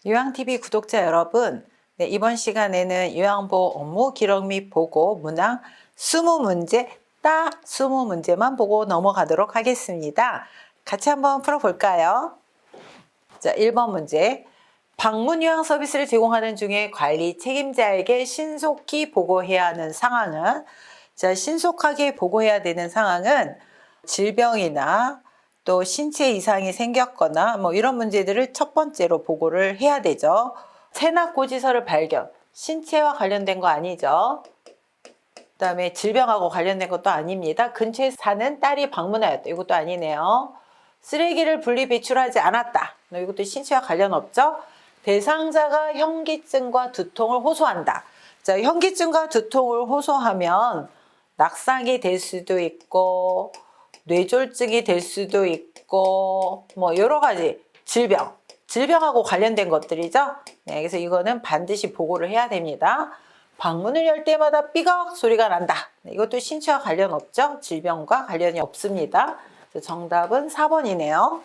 요양TV 구독자 여러분, 이번 시간에는 요양보호 업무 기록 및 보고 문항 20문제, 딱 20문제만 보고 넘어가도록 하겠습니다. 같이 한번 풀어볼까요? 자, 1번 문제. 방문 요양 서비스를 제공하는 중에 관리 책임자에게 신속히 보고해야 하는 상황은, 자, 신속하게 보고해야 되는 상황은 질병이나 또 신체 이상이 생겼거나 뭐 이런 문제들을 첫 번째로 보고를 해야 되죠. 체납고지서를 발견, 신체와 관련된 거 아니죠. 그다음에 질병하고 관련된 것도 아닙니다. 근처에 사는 딸이 방문하였다. 이것도 아니네요. 쓰레기를 분리 배출하지 않았다. 이것도 신체와 관련 없죠. 대상자가 현기증과 두통을 호소한다. 자, 현기증과 두통을 호소하면 낙상이 될 수도 있고 뇌졸중이 될 수도 있고 뭐 여러 가지 질병하고 관련된 것들이죠. 네, 그래서 이거는 반드시 보고를 해야 됩니다. 방문을 열 때마다 삐걱 소리가 난다. 네, 이것도 신체와 관련 없죠. 질병과 관련이 없습니다. 정답은 4번이네요.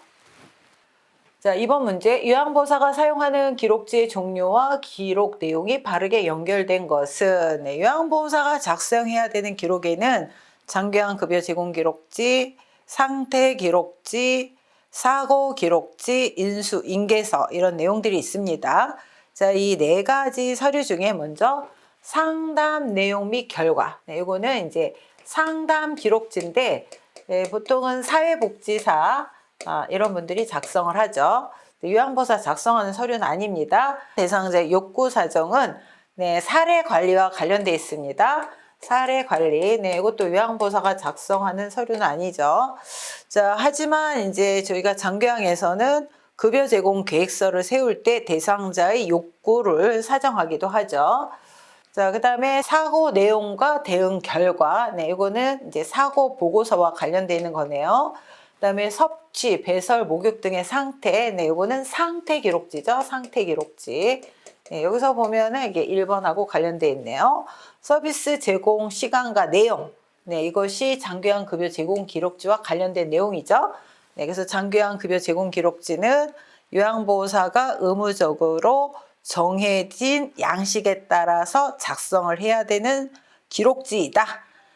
자, 이번 문제. 요양보호사가 사용하는 기록지의 종류와 기록 내용이 바르게 연결된 것은, 네, 요양보호사가 작성해야 되는 기록에는 장기요양 급여 제공 기록지, 상태 기록지, 사고 기록지, 인수, 인계서 이런 내용들이 있습니다. 자, 이 네 가지 서류 중에 먼저 상담 내용 및 결과. 네, 이거는 이제 상담 기록지인데, 네, 보통은 사회복지사 이런 분들이 작성을 하죠. 요양보호사 작성하는 서류는 아닙니다. 대상자의 욕구 사정은 네, 사례 관리와 관련되어 있습니다. 사례 관리, 네, 이것도 요양보호사가 작성하는 서류는 아니죠. 자, 하지만 이제 저희가 장교양에서는 급여 제공 계획서를 세울 때 대상자의 욕구를 사정하기도 하죠. 자, 그 다음에 사고 내용과 대응 결과, 네, 이거는 이제 사고 보고서와 관련되어 있는 거네요. 그 다음에 섭취, 배설, 목욕 등의 상태, 네, 이거는 상태 기록지죠. 상태 기록지. 네, 여기서 보면은 이게 1번하고 관련되어 있네요. 서비스 제공 시간과 내용. 네, 이것이 장교양 급여 제공 기록지와 관련된 내용이죠. 네, 그래서 장교양 급여 제공 기록지는 요양보호사가 의무적으로 정해진 양식에 따라서 작성을 해야 되는 기록지이다.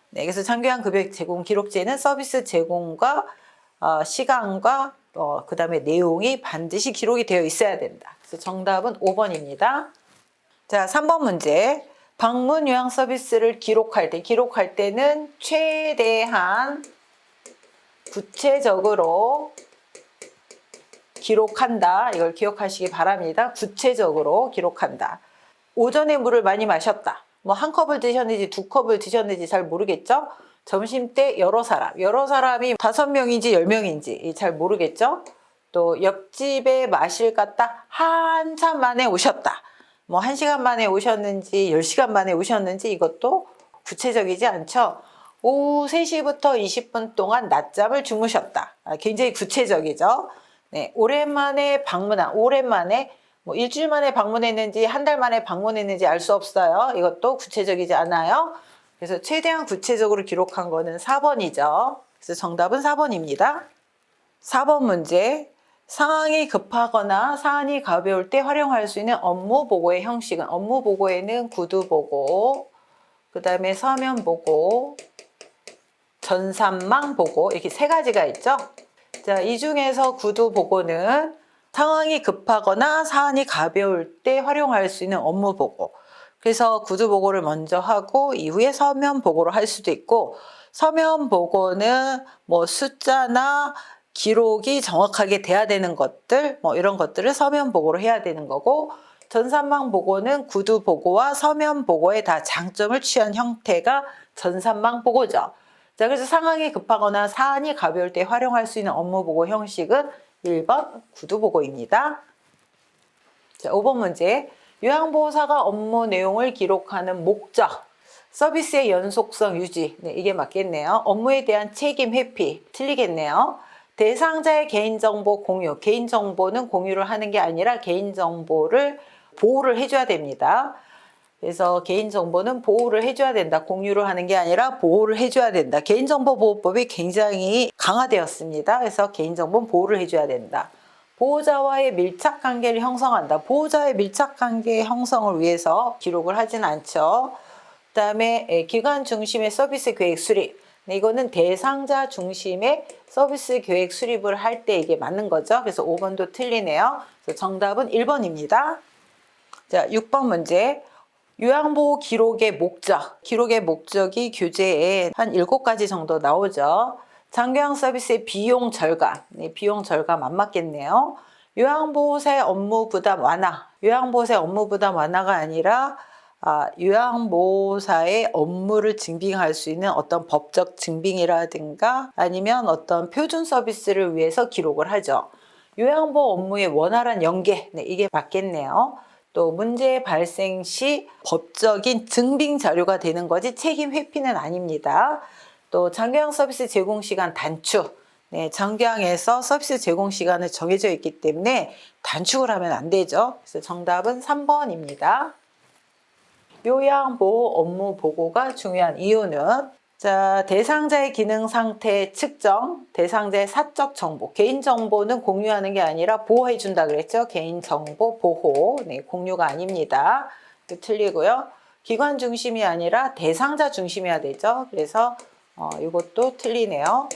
네, 그래서 장교양 급여 제공 기록지에는 서비스 제공과 시간과 그 다음에 내용이 반드시 기록이 되어 있어야 된다. 그래서 정답은 5번입니다. 자, 3번 문제. 방문 요양 서비스를 기록할 때는 최대한 구체적으로 기록한다. 이걸 기억하시기 바랍니다. 구체적으로 기록한다. 오전에 물을 많이 마셨다. 뭐 한 컵을 드셨는지 두 컵을 드셨는지 잘 모르겠죠? 점심 때 여러 사람이 5명인지 10명인지 잘 모르겠죠? 또 옆집에 마실 갔다 한참 만에 오셨다. 뭐 1시간 만에 오셨는지 10시간 만에 오셨는지 이것도 구체적이지 않죠? 오후 3시부터 20분 동안 낮잠을 주무셨다. 굉장히 구체적이죠? 네, 오랜만에 뭐 일주일 만에 방문했는지 한 달 만에 방문했는지 알 수 없어요. 이것도 구체적이지 않아요. 그래서 최대한 구체적으로 기록한 거는 4번이죠. 그래서 정답은 4번입니다. 4번 문제. 상황이 급하거나 사안이 가벼울 때 활용할 수 있는 업무 보고의 형식은, 업무 보고에는 구두 보고, 그 다음에 서면 보고, 전산망 보고 이렇게 세 가지가 있죠. 자, 이 중에서 구두 보고는 상황이 급하거나 사안이 가벼울 때 활용할 수 있는 업무 보고. 그래서 구두 보고를 먼저 하고 이후에 서면 보고를 할 수도 있고, 서면 보고는 뭐 숫자나 기록이 정확하게 돼야 되는 것들, 뭐 이런 것들을 서면 보고로 해야 되는 거고, 전산망 보고는 구두 보고와 서면 보고에 다 장점을 취한 형태가 전산망 보고죠. 자, 그래서 상황이 급하거나 사안이 가벼울 때 활용할 수 있는 업무 보고 형식은 1번 구두 보고입니다. 자, 5번 문제. 요양보호사가 업무 내용을 기록하는 목적, 서비스의 연속성 유지, 네, 이게 맞겠네요. 업무에 대한 책임 회피, 틀리겠네요. 대상자의 개인정보 공유, 개인정보는 공유를 하는 게 아니라 개인정보를 보호를 해줘야 됩니다. 그래서 개인정보는 보호를 해줘야 된다. 공유를 하는 게 아니라 보호를 해줘야 된다. 개인정보보호법이 굉장히 강화되었습니다. 그래서 개인정보는 보호를 해줘야 된다. 보호자와의 밀착 관계를 형성한다. 보호자의 밀착 관계 형성을 위해서 기록을 하진 않죠. 그다음에 기관 중심의 서비스 계획 수립. 이거는 대상자 중심의 서비스 계획 수립을 할 때 이게 맞는 거죠. 그래서 5번도 틀리네요. 그래서 정답은 1번입니다. 자, 6번 문제. 요양보호 기록의 목적. 기록의 목적이 교재에 한 7가지 정도 나오죠. 장교양 서비스의 비용 절감. 네, 비용 절감 안 맞겠네요. 요양보호사의 업무 부담 완화. 요양보호사의 업무 부담 완화가 아니라 요양보호사의 업무를 증빙할 수 있는 어떤 법적 증빙이라든가 아니면 어떤 표준 서비스를 위해서 기록을 하죠. 요양보호 업무의 원활한 연계. 네, 이게 맞겠네요. 또 문제 발생 시 법적인 증빙 자료가 되는 거지 책임 회피는 아닙니다. 또 장교양 서비스 제공 시간 단축. 네, 장교양에서 서비스 제공 시간은 정해져 있기 때문에 단축을 하면 안 되죠. 그래서 정답은 3번입니다. 요양보호 업무 보고가 중요한 이유는 자, 대상자의 기능 상태 측정, 대상자의 사적 정보, 개인 정보는 공유하는 게 아니라 보호해 준다 그랬죠. 개인 정보 보호, 네, 공유가 아닙니다. 틀리고요. 기관 중심이 아니라 대상자 중심이어야 되죠. 그래서 이것도 틀리네요.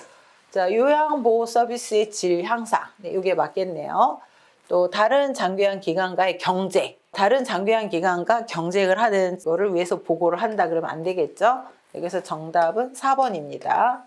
자, 요양보호 서비스의 질 향상, 네, 이게 맞겠네요. 또 다른 장교양 기관과의 경쟁, 다른 장교양 기관과 경쟁을 하는 거를 위해서 보고를 한다 그러면 안 되겠죠. 그래서 정답은 4번입니다.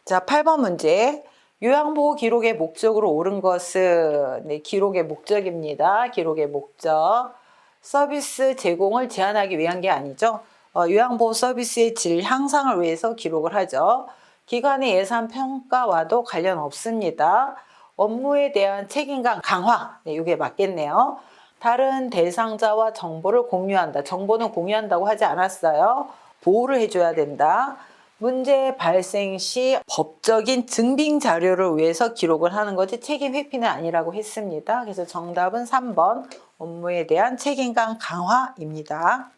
자, 8번 문제. 요양보호 기록의 목적으로 옳은 것은 네, 기록의 목적입니다. 기록의 목적. 서비스 제공을 제한하기 위한 게 아니죠. 요양보호 서비스의 질 향상을 위해서 기록을 하죠. 기관의 예산 평가와도 관련 없습니다. 업무에 대한 책임감 강화. 네, 이게 맞겠네요. 다른 대상자와 정보를 공유한다. 정보는 공유한다고 하지 않았어요. 보호를 해줘야 된다. 문제 발생 시 법적인 증빙 자료를 위해서 기록을 하는 거지 책임 회피는 아니라고 했습니다. 그래서 정답은 3번 업무에 대한 책임감 강화입니다.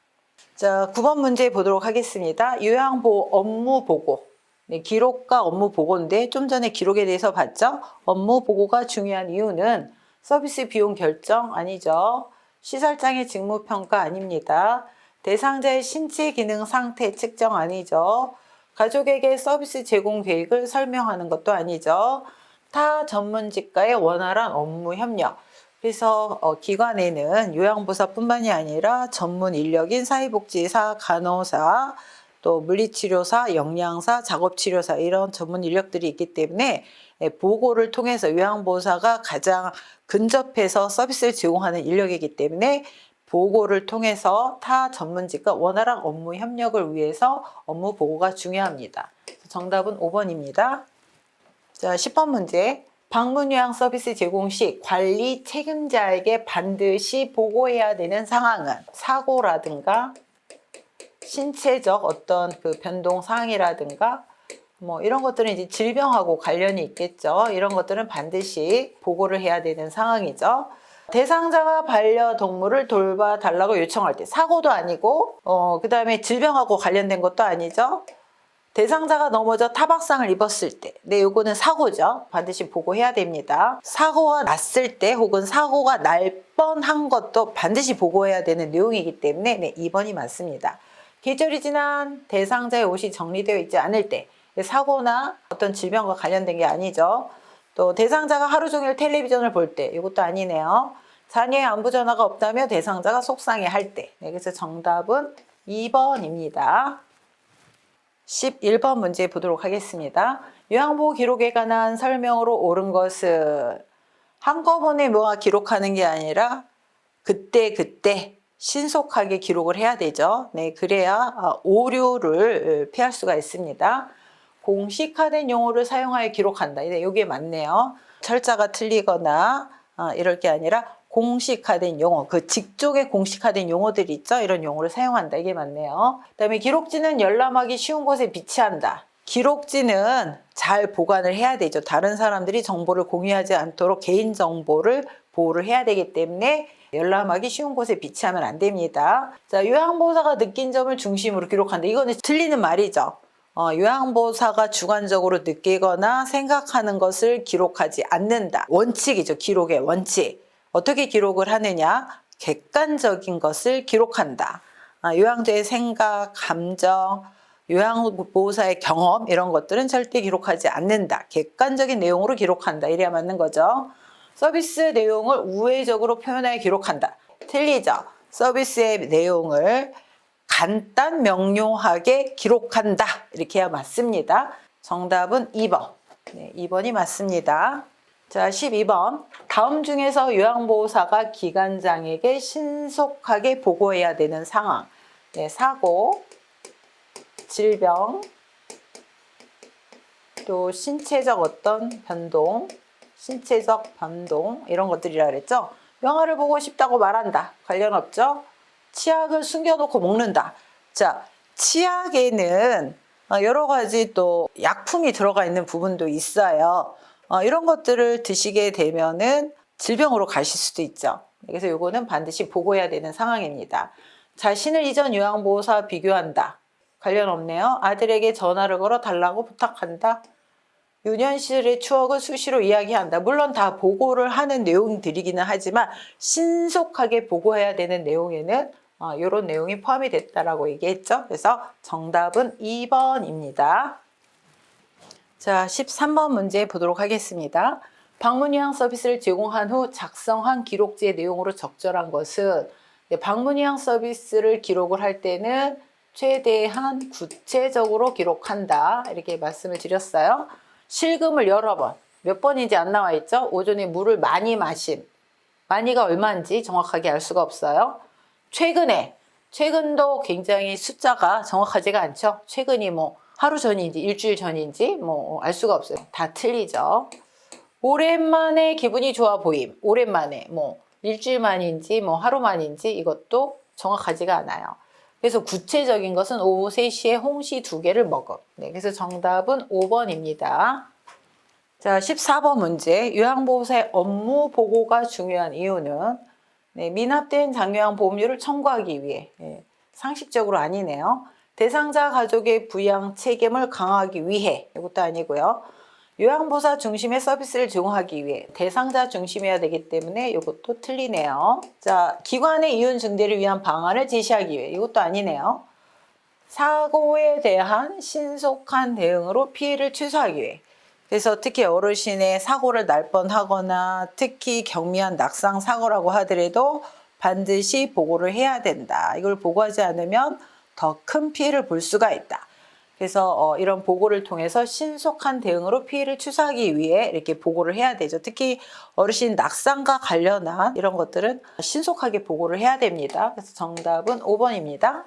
자, 9번 문제 보도록 하겠습니다. 요양보호 업무 보고. 네, 기록과 업무 보고인데 좀 전에 기록에 대해서 봤죠? 업무 보고가 중요한 이유는 서비스 비용 결정 아니죠. 시설장의 직무평가 아닙니다. 대상자의 신체 기능 상태 측정 아니죠. 가족에게 서비스 제공 계획을 설명하는 것도 아니죠. 타 전문직과의 원활한 업무 협력. 그래서 기관에는 요양보호사뿐만이 아니라 전문 인력인 사회복지사, 간호사, 또 물리치료사, 영양사, 작업치료사 이런 전문 인력들이 있기 때문에 보고를 통해서 요양보호사가 가장 근접해서 서비스를 제공하는 인력이기 때문에 보고를 통해서 타 전문직과 원활한 업무 협력을 위해서 업무 보고가 중요합니다. 정답은 5번입니다. 자, 10번 문제. 방문 요양 서비스 제공 시 관리 책임자에게 반드시 보고해야 되는 상황은 사고라든가 신체적 어떤 그 변동 사항이라든가 뭐 이런 것들은 이제 질병하고 관련이 있겠죠. 이런 것들은 반드시 보고를 해야 되는 상황이죠. 대상자가 반려동물을 돌봐달라고 요청할 때 사고도 아니고 그 다음에 질병하고 관련된 것도 아니죠. 대상자가 넘어져 타박상을 입었을 때, 네, 요거는 사고죠. 반드시 보고해야 됩니다. 사고가 났을 때 혹은 사고가 날 뻔한 것도 반드시 보고해야 되는 내용이기 때문에 네, 2번이 맞습니다. 계절이 지난 대상자의 옷이 정리되어 있지 않을 때, 사고나 어떤 질병과 관련된 게 아니죠. 또 대상자가 하루 종일 텔레비전을 볼 때, 이것도 아니네요. 자녀의 안부 전화가 없다며 대상자가 속상해할 때, 네, 그래서 정답은 2번입니다. 11번 문제 보도록 하겠습니다. 요양보호 기록에 관한 설명으로 옳은 것은 한꺼번에 모아 기록하는 게 아니라 그때 신속하게 기록을 해야 되죠. 네, 그래야 오류를 피할 수가 있습니다. 공식화된 용어를 사용하여 기록한다. 네, 이게 맞네요. 철자가 틀리거나 이럴 게 아니라 공식화된 용어, 그 직종의 공식화된 용어들이 있죠. 이런 용어를 사용한다. 이게 맞네요. 그다음에 기록지는 열람하기 쉬운 곳에 비치한다. 기록지는 잘 보관을 해야 되죠. 다른 사람들이 정보를 공유하지 않도록 개인정보를 보호를 해야 되기 때문에 열람하기 쉬운 곳에 비치하면 안 됩니다. 자, 요양보호사가 느낀 점을 중심으로 기록한다. 이거는 틀리는 말이죠. 요양보호사가 주관적으로 느끼거나 생각하는 것을 기록하지 않는다. 원칙이죠. 기록의 원칙. 어떻게 기록을 하느냐? 객관적인 것을 기록한다. 요양자의 생각, 감정, 요양보호사의 경험 이런 것들은 절대 기록하지 않는다. 객관적인 내용으로 기록한다. 이래야 맞는 거죠. 서비스 내용을 우회적으로 표현하여 기록한다. 틀리죠. 서비스의 내용을 간단 명료하게 기록한다. 이렇게 해야 맞습니다. 정답은 2번. 네, 2번이 맞습니다. 자, 12번. 다음 중에서 요양보호사가 기관장에게 신속하게 보고해야 되는 상황. 네, 사고, 질병, 또 신체적 어떤 변동, 신체적 변동 이런 것들이라 그랬죠. 영화를 보고 싶다고 말한다. 관련 없죠. 치약을 숨겨놓고 먹는다. 자, 치약에는 여러 가지 또 약품이 들어가 있는 부분도 있어요. 이런 것들을 드시게 되면은 질병으로 가실 수도 있죠. 그래서 이거는 반드시 보고해야 되는 상황입니다. 자신을 이전 요양보호사와 비교한다. 관련 없네요. 아들에게 전화를 걸어 달라고 부탁한다. 유년 시절의 추억을 수시로 이야기한다. 물론 다 보고를 하는 내용들이기는 하지만 신속하게 보고해야 되는 내용에는 이런 내용이 포함이 됐다라고 얘기했죠. 그래서 정답은 2번입니다. 자, 13번 문제 보도록 하겠습니다. 방문 요양 서비스를 제공한 후 작성한 기록지의 내용으로 적절한 것은 방문 요양 서비스를 기록을 할 때는 최대한 구체적으로 기록한다. 이렇게 말씀을 드렸어요. 실금을 여러 번, 몇 번인지 안 나와 있죠? 오전에 물을 많이 마심. 많이가 얼마인지 정확하게 알 수가 없어요. 최근도 굉장히 숫자가 정확하지가 않죠? 최근이 뭐 하루 전인지 일주일 전인지 뭐 알 수가 없어요. 다 틀리죠. 오랜만에 기분이 좋아 보임. 오랜만에 뭐 일주일 만인지 뭐 하루 만인지 이것도 정확하지가 않아요. 그래서 구체적인 것은 오후 3시에 홍시 2개를 먹음. 네, 그래서 정답은 5번입니다. 자, 14번 문제. 요양보호사의 업무 보고가 중요한 이유는 미납된 장요양보험료를 청구하기 위해. 상식적으로 아니네요. 대상자 가족의 부양 책임을 강화하기 위해. 이것도 아니고요. 요양보호사 중심의 서비스를 제공하기 위해 대상자 중심이어야 되기 때문에 이것도 틀리네요. 자, 기관의 이윤 증대를 위한 방안을 제시하기 위해 이것도 아니네요. 사고에 대한 신속한 대응으로 피해를 최소화하기 위해. 그래서 특히 어르신의 사고를 날 뻔하거나 특히 경미한 낙상 사고라고 하더라도 반드시 보고를 해야 된다. 이걸 보고하지 않으면 더 큰 피해를 볼 수가 있다. 그래서 이런 보고를 통해서 신속한 대응으로 피해를 최소화하기 위해 이렇게 보고를 해야 되죠. 특히 어르신 낙상과 관련한 이런 것들은 신속하게 보고를 해야 됩니다. 그래서 정답은 5번입니다.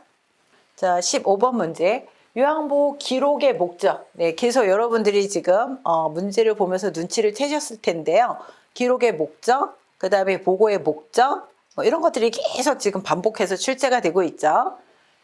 자, 15번 문제. 요양보호 기록의 목적. 네, 계속 여러분들이 지금 문제를 보면서 눈치를 채셨을 텐데요. 기록의 목적, 그 다음에 보고의 목적, 이런 것들이 계속 지금 반복해서 출제가 되고 있죠.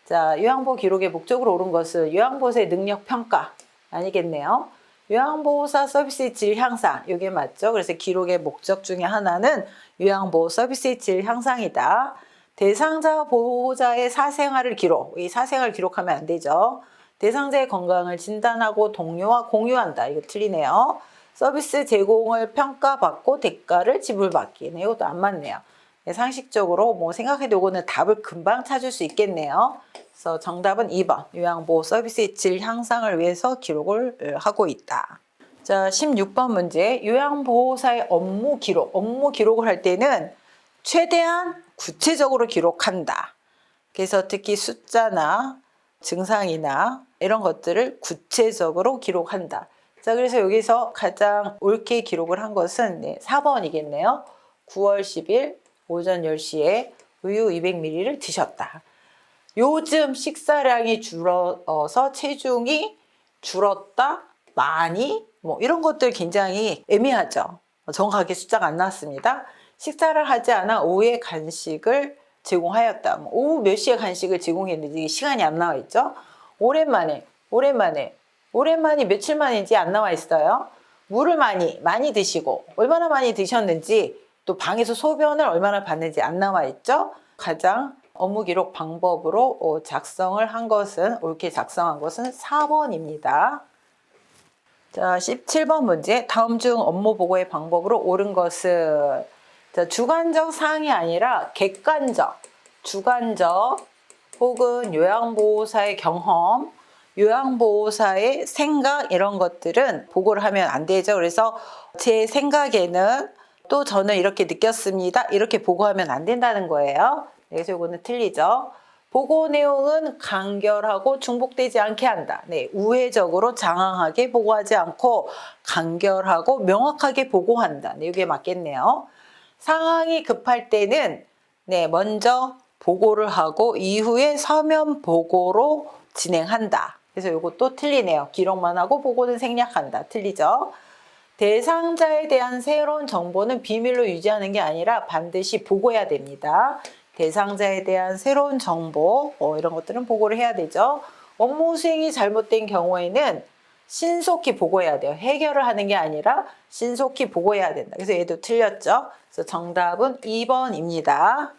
자, 요양보호 기록의 목적으로 옳은 것은 요양보호사의 능력 평가 아니겠네요. 요양보호사 서비스의 질 향상, 이게 맞죠. 그래서 기록의 목적 중에 하나는 요양보호 서비스의 질 향상이다. 대상자 보호자의 사생활을 기록, 이 사생활을 기록하면 안 되죠. 대상자의 건강을 진단하고 동료와 공유한다. 이거 틀리네요. 서비스 제공을 평가받고 대가를 지불받기. 네, 이것도 안 맞네요. 네, 상식적으로 뭐 생각해도 이거는 답을 금방 찾을 수 있겠네요. 그래서 정답은 2번. 요양보호 서비스의 질 향상을 위해서 기록을 하고 있다. 자, 16번 문제. 요양보호사의 업무 기록을 할 때는 최대한 구체적으로 기록한다. 그래서 특히 숫자나 증상이나 이런 것들을 구체적으로 기록한다. 자, 그래서 여기서 가장 옳게 기록을 한 것은 4번이겠네요. 9월 10일 오전 10시에 우유 200ml를 드셨다. 요즘 식사량이 줄어서 체중이 줄었다, 많이, 뭐 이런 것들 굉장히 애매하죠. 정확하게 숫자가 안 나왔습니다. 식사를 하지 않아 오후에 간식을 제공하였다. 뭐 오후 몇 시에 간식을 제공했는지 시간이 안 나와 있죠. 오랜만이 며칠 만인지 안 나와 있어요. 물을 많이 드시고 얼마나 많이 드셨는지 또 방에서 소변을 얼마나 봤는지 안 나와 있죠. 가장 업무 기록 방법으로 작성을 한 것은, 옳게 작성한 것은 4번입니다. 자, 17번 문제. 다음 중 업무 보고의 방법으로 옳은 것은, 자, 주관적 사항이 아니라 객관적, 주관적 혹은 요양보호사의 경험, 요양보호사의 생각 이런 것들은 보고를 하면 안 되죠. 그래서 제 생각에는 또 저는 이렇게 느꼈습니다. 이렇게 보고하면 안 된다는 거예요. 그래서 이거는 틀리죠. 보고 내용은 간결하고 중복되지 않게 한다. 네, 우회적으로 장황하게 보고하지 않고 간결하고 명확하게 보고한다. 네, 이게 맞겠네요. 상황이 급할 때는 네, 먼저 보고를 하고 이후에 서면 보고로 진행한다. 그래서 이것도 틀리네요. 기록만 하고 보고는 생략한다. 틀리죠? 대상자에 대한 새로운 정보는 비밀로 유지하는 게 아니라 반드시 보고해야 됩니다. 대상자에 대한 새로운 정보 이런 것들은 보고를 해야 되죠. 업무 수행이 잘못된 경우에는 신속히 보고해야 돼요. 해결을 하는 게 아니라 신속히 보고해야 된다. 그래서 얘도 틀렸죠. 그래서 정답은 2번입니다.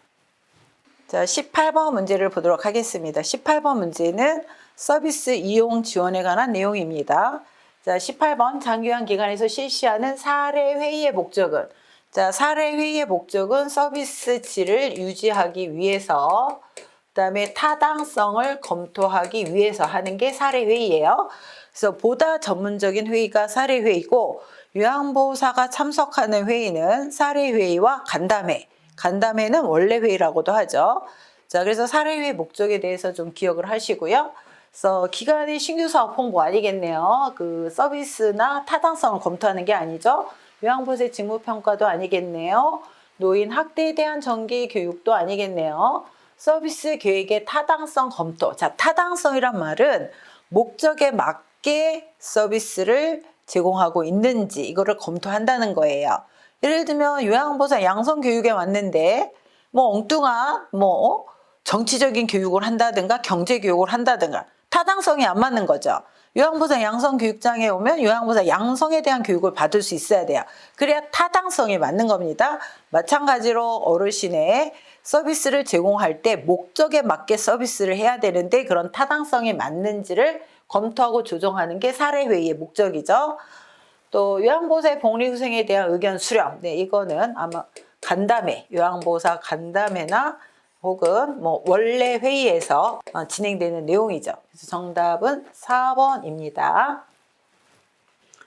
자, 18번 문제를 보도록 하겠습니다. 18번 문제는 서비스 이용 지원에 관한 내용입니다. 자, 18번 장기간 기관에서 실시하는 사례 회의의 목적은, 자, 사례 회의의 목적은 서비스 질을 유지하기 위해서, 그다음에 타당성을 검토하기 위해서 하는 게 사례 회의예요. 그래서 보다 전문적인 회의가 사례 회의고, 요양보호사가 참석하는 회의는 사례 회의와 간담회, 간담회는 원래 회의라고도 하죠. 자, 그래서 사례 회의 목적에 대해서 좀 기억을 하시고요. 그래서 기관의 신규 사업 홍보 아니겠네요. 그 서비스나 타당성을 검토하는 게 아니죠. 요양보호사의 직무평가도 아니겠네요. 노인 학대에 대한 정기 교육도 아니겠네요. 서비스 계획의 타당성 검토. 자, 타당성이란 말은 목적에 맞게 서비스를 제공하고 있는지 이거를 검토한다는 거예요. 예를 들면 요양보호사 양성교육에 왔는데 뭐 엉뚱한 정치적인 교육을 한다든가 경제교육을 한다든가 타당성이 안 맞는 거죠. 요양보호사 양성교육장에 오면 요양보호사 양성에 대한 교육을 받을 수 있어야 돼요. 그래야 타당성이 맞는 겁니다. 마찬가지로 어르신의 서비스를 제공할 때 목적에 맞게 서비스를 해야 되는데 그런 타당성이 맞는지를 검토하고 조정하는 게 사례회의의 목적이죠. 또 요양보호사의 복리후생에 대한 의견 수렴. 네, 이거는 아마 간담회, 요양보호사 간담회나 혹은 원래 회의에서 진행되는 내용이죠. 그래서 정답은 4번입니다.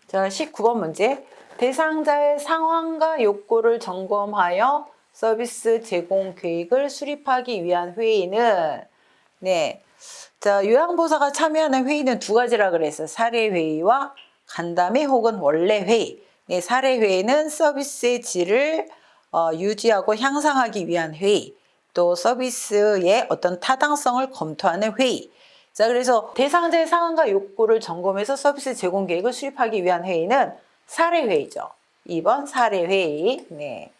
자, 19번 문제. 대상자의 상황과 욕구를 점검하여 서비스 제공 계획을 수립하기 위한 회의는, 네. 자, 요양보호사가 참여하는 회의는 두 가지라 그랬어요. 사례회의와 간담회 혹은 원래 회의. 네, 사례회의는 서비스의 질을 유지하고 향상하기 위한 회의. 또 서비스의 어떤 타당성을 검토하는 회의. 자, 그래서 대상자의 상황과 욕구를 점검해서 서비스 제공 계획을 수립하기 위한 회의는 사례회의죠. 2번 사례회의. 네.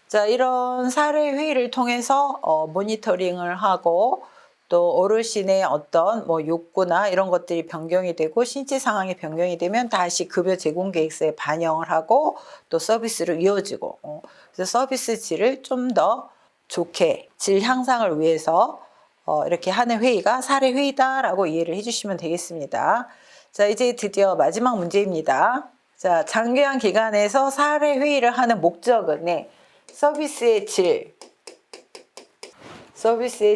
자, 이런 사례회의를 통해서 모니터링을 하고 또 어르신의 어떤 욕구나 이런 것들이 변경이 되고 신체 상황이 변경이 되면 다시 급여 제공 계획서에 반영을 하고 또 서비스로 이어지고 그래서 서비스 질을 좀 더 좋게 질 향상을 위해서 이렇게 하는 회의가 사례 회의다라고 이해를 해주시면 되겠습니다. 자, 이제 드디어 마지막 문제입니다. 자, 장기간 기간에서 사례 회의를 하는 목적은 서비스의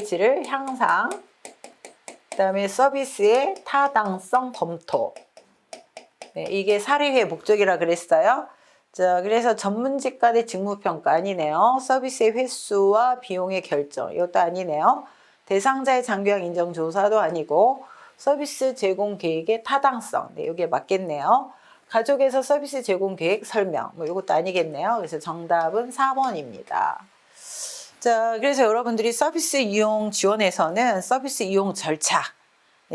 질을 향상, 그다음에 서비스의 타당성 검토. 네, 이게 사례회의 목적이라 그랬어요. 자, 그래서 전문직 간의 직무평가 아니네요. 서비스의 횟수와 비용의 결정, 이것도 아니네요. 대상자의 장기간 인정 조사도 아니고 서비스 제공 계획의 타당성, 네, 이게 맞겠네요. 가족에서 서비스 제공 계획 설명, 이것도 아니겠네요. 그래서 정답은 4번입니다. 자, 그래서 여러분들이 서비스 이용 지원에서는 서비스 이용 절차,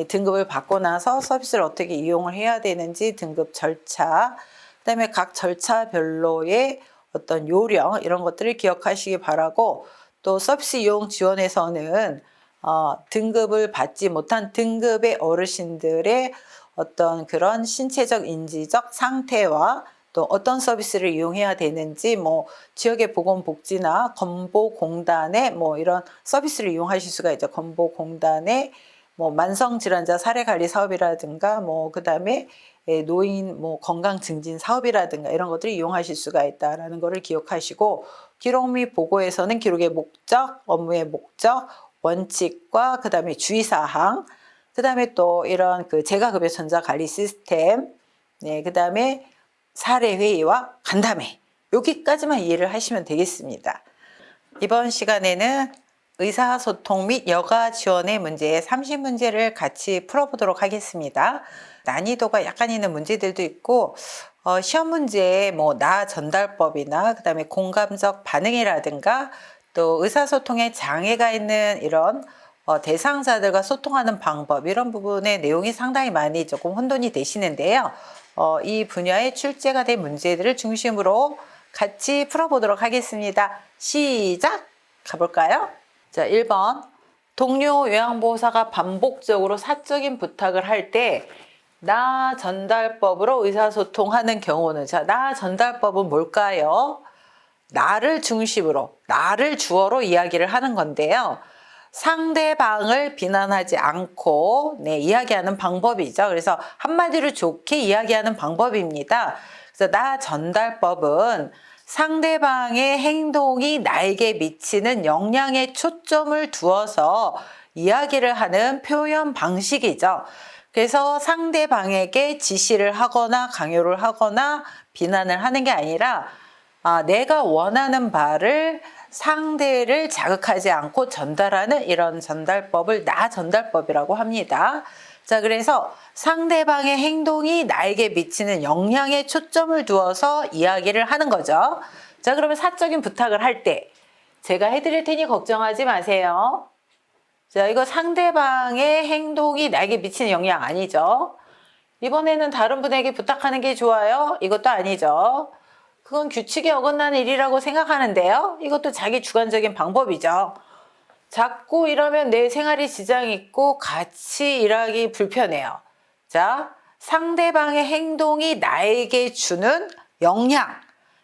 등급을 받고 나서 서비스를 어떻게 이용을 해야 되는지 등급 절차, 그다음에 각 절차별로의 어떤 요령 이런 것들을 기억하시기 바라고, 또 서비스 이용 지원에서는 등급을 받지 못한 등급의 어르신들의 어떤 그런 신체적 인지적 상태와 또 어떤 서비스를 이용해야 되는지, 뭐 지역의 보건복지나 건보공단의 뭐 이런 서비스를 이용하실 수가 있죠. 건보공단의 뭐 만성질환자 사례관리 사업이라든가, 뭐 그다음에 노인 뭐 건강 증진 사업이라든가 이런 것들을 이용하실 수가 있다라는 것을 기억하시고, 기록 및 보고에서는 기록의 목적, 업무의 목적, 원칙과 그다음에 주의사항, 그다음에 또 이런 그 재가급여 전자관리 시스템, 네, 그다음에 사례회의와 간담회, 여기까지만 이해를 하시면 되겠습니다. 이번 시간에는 의사소통 및 여가 지원의 문제 30문제를 같이 풀어보도록 하겠습니다. 난이도가 약간 있는 문제들도 있고, 시험 문제에 뭐 나 전달법이나 그다음에 공감적 반응이라든가, 또 의사소통에 장애가 있는 이런 대상자들과 소통하는 방법, 이런 부분의 내용이 상당히 많이 조금 혼돈이 되시는데요. 이 분야에 출제가 된 문제들을 중심으로 같이 풀어보도록 하겠습니다. 시작! 가볼까요? 자, 1번. 동료 요양보호사가 반복적으로 사적인 부탁을 할 때 나 전달법으로 의사소통하는 경우는, 자, 나 전달법은 뭘까요? 나를 중심으로, 나를 주어로 이야기를 하는 건데요. 상대방을 비난하지 않고 이야기하는 방법이죠. 그래서 한마디로 좋게 이야기하는 방법입니다. 그래서 나 전달법은 상대방의 행동이 나에게 미치는 영향에 초점을 두어서 이야기를 하는 표현 방식이죠. 그래서 상대방에게 지시를 하거나 강요를 하거나 비난을 하는 게 아니라, 내가 원하는 바를 상대를 자극하지 않고 전달하는 이런 전달법을 나 전달법이라고 합니다. 자, 그래서 상대방의 행동이 나에게 미치는 영향에 초점을 두어서 이야기를 하는 거죠. 자, 그러면 사적인 부탁을 할 때 제가 해드릴 테니 걱정하지 마세요. 자, 이거 상대방의 행동이 나에게 미치는 영향 아니죠. 이번에는 다른 분에게 부탁하는 게 좋아요? 이것도 아니죠. 그건 규칙에 어긋나는 일이라고 생각하는데요. 이것도 자기 주관적인 방법이죠. 자꾸 이러면 내 생활에 지장이 있고 같이 일하기 불편해요. 자, 상대방의 행동이 나에게 주는 영향,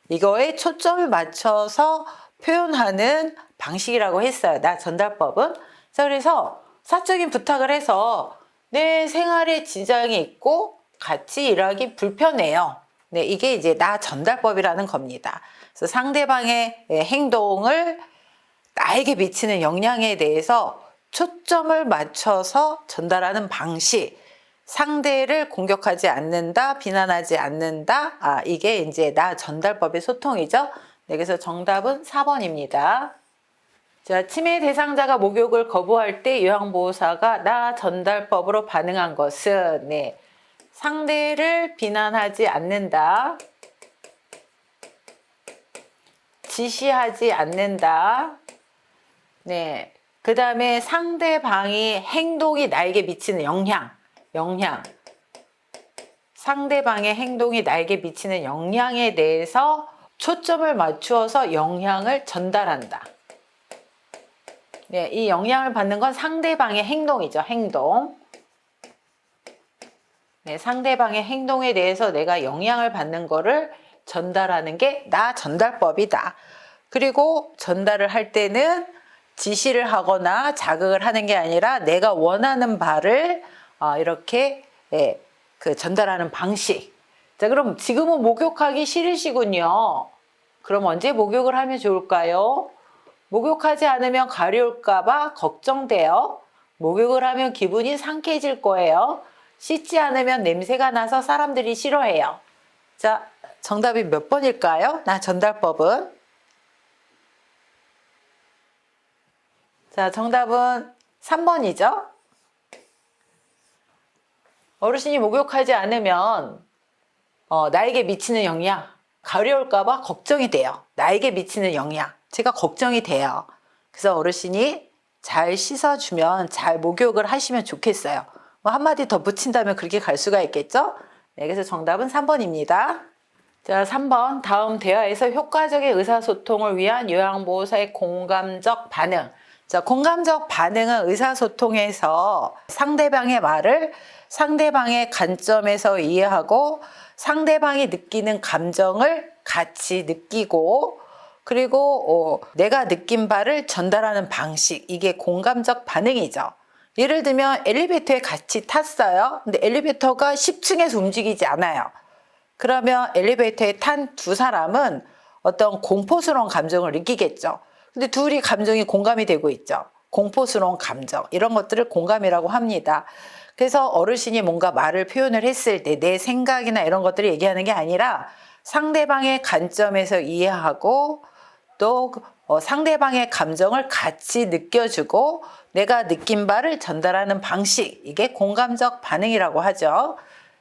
이거에 초점을 맞춰서 표현하는 방식이라고 했어요. 나 전달법은. 자, 그래서 사적인 부탁을 해서 내 생활에 지장이 있고 같이 일하기 불편해요. 네, 이게 이제 나 전달법이라는 겁니다. 그래서 상대방의 행동을 나에게 미치는 영향에 대해서 초점을 맞춰서 전달하는 방식, 상대를 공격하지 않는다, 비난하지 않는다, 이게 이제 나 전달법의 소통이죠. 네, 그래서 정답은 4번입니다. 자, 침해 대상자가 목욕을 거부할 때 요양보호사가 나 전달법으로 반응한 것은, 상대를 비난하지 않는다, 지시하지 않는다, 그 다음에 상대방의 행동이 나에게 미치는 영향, 상대방의 행동이 나에게 미치는 영향에 대해서 초점을 맞추어서 영향을 전달한다. 이 영향을 받는 건 상대방의 행동이죠. 행동. 상대방의 행동에 대해서 내가 영향을 받는 거를 전달하는 게 나 전달법이다. 그리고 전달을 할 때는 지시를 하거나 자극을 하는 게 아니라 내가 원하는 바를 이렇게 전달하는 방식. 자, 그럼 지금은 목욕하기 싫으시군요. 그럼 언제 목욕을 하면 좋을까요? 목욕하지 않으면 가려울까봐 걱정돼요. 목욕을 하면 기분이 상쾌해질 거예요. 씻지 않으면 냄새가 나서 사람들이 싫어해요. 자, 정답이 몇 번일까요? 나 전달법은? 자, 정답은 3번이죠. 어르신이 목욕하지 않으면 나에게 미치는 영향, 가려울까봐 걱정이 돼요. 나에게 미치는 영향, 제가 걱정이 돼요. 그래서 어르신이 잘 씻어주면 잘 목욕을 하시면 좋겠어요. 뭐 한마디 더 붙인다면 그렇게 갈 수가 있겠죠? 네, 그래서 정답은 3번입니다. 자, 3번. 다음 대화에서 효과적인 의사소통을 위한 요양보호사의 공감적 반응. 자, 공감적 반응은 의사소통에서 상대방의 말을 상대방의 관점에서 이해하고 상대방이 느끼는 감정을 같이 느끼고 그리고 내가 느낀 바를 전달하는 방식, 이게 공감적 반응이죠. 예를 들면 엘리베이터에 같이 탔어요. 근데 엘리베이터가 10층에서 움직이지 않아요. 그러면 엘리베이터에 탄 두 사람은 어떤 공포스러운 감정을 느끼겠죠. 근데 둘이 감정이 공감이 되고 있죠. 공포스러운 감정, 이런 것들을 공감이라고 합니다. 그래서 어르신이 뭔가 말을 표현을 했을 때 내 생각이나 이런 것들을 얘기하는 게 아니라 상대방의 관점에서 이해하고 또 상대방의 감정을 같이 느껴주고 내가 느낀 바를 전달하는 방식, 이게 공감적 반응이라고 하죠.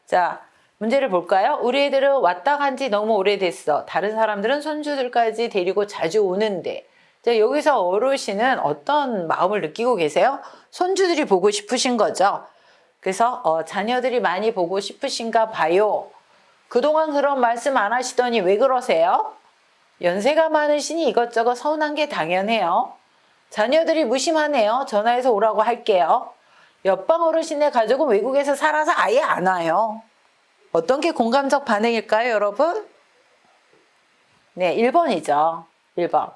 자, 문제를 볼까요? 우리 애들은 왔다 간 지 너무 오래됐어. 다른 사람들은 손주들까지 데리고 자주 오는데. 자, 여기서 어르신은 어떤 마음을 느끼고 계세요? 손주들이 보고 싶으신 거죠. 그래서 자녀들이 많이 보고 싶으신가 봐요. 그동안 그런 말씀 안 하시더니 왜 그러세요? 연세가 많으시니 이것저것 서운한 게 당연해요. 자녀들이 무심하네요. 전화해서 오라고 할게요. 옆방 어르신네 가족은 외국에서 살아서 아예 안 와요. 어떤 게 공감적 반응일까요, 여러분? 네, 1번이죠. 1번.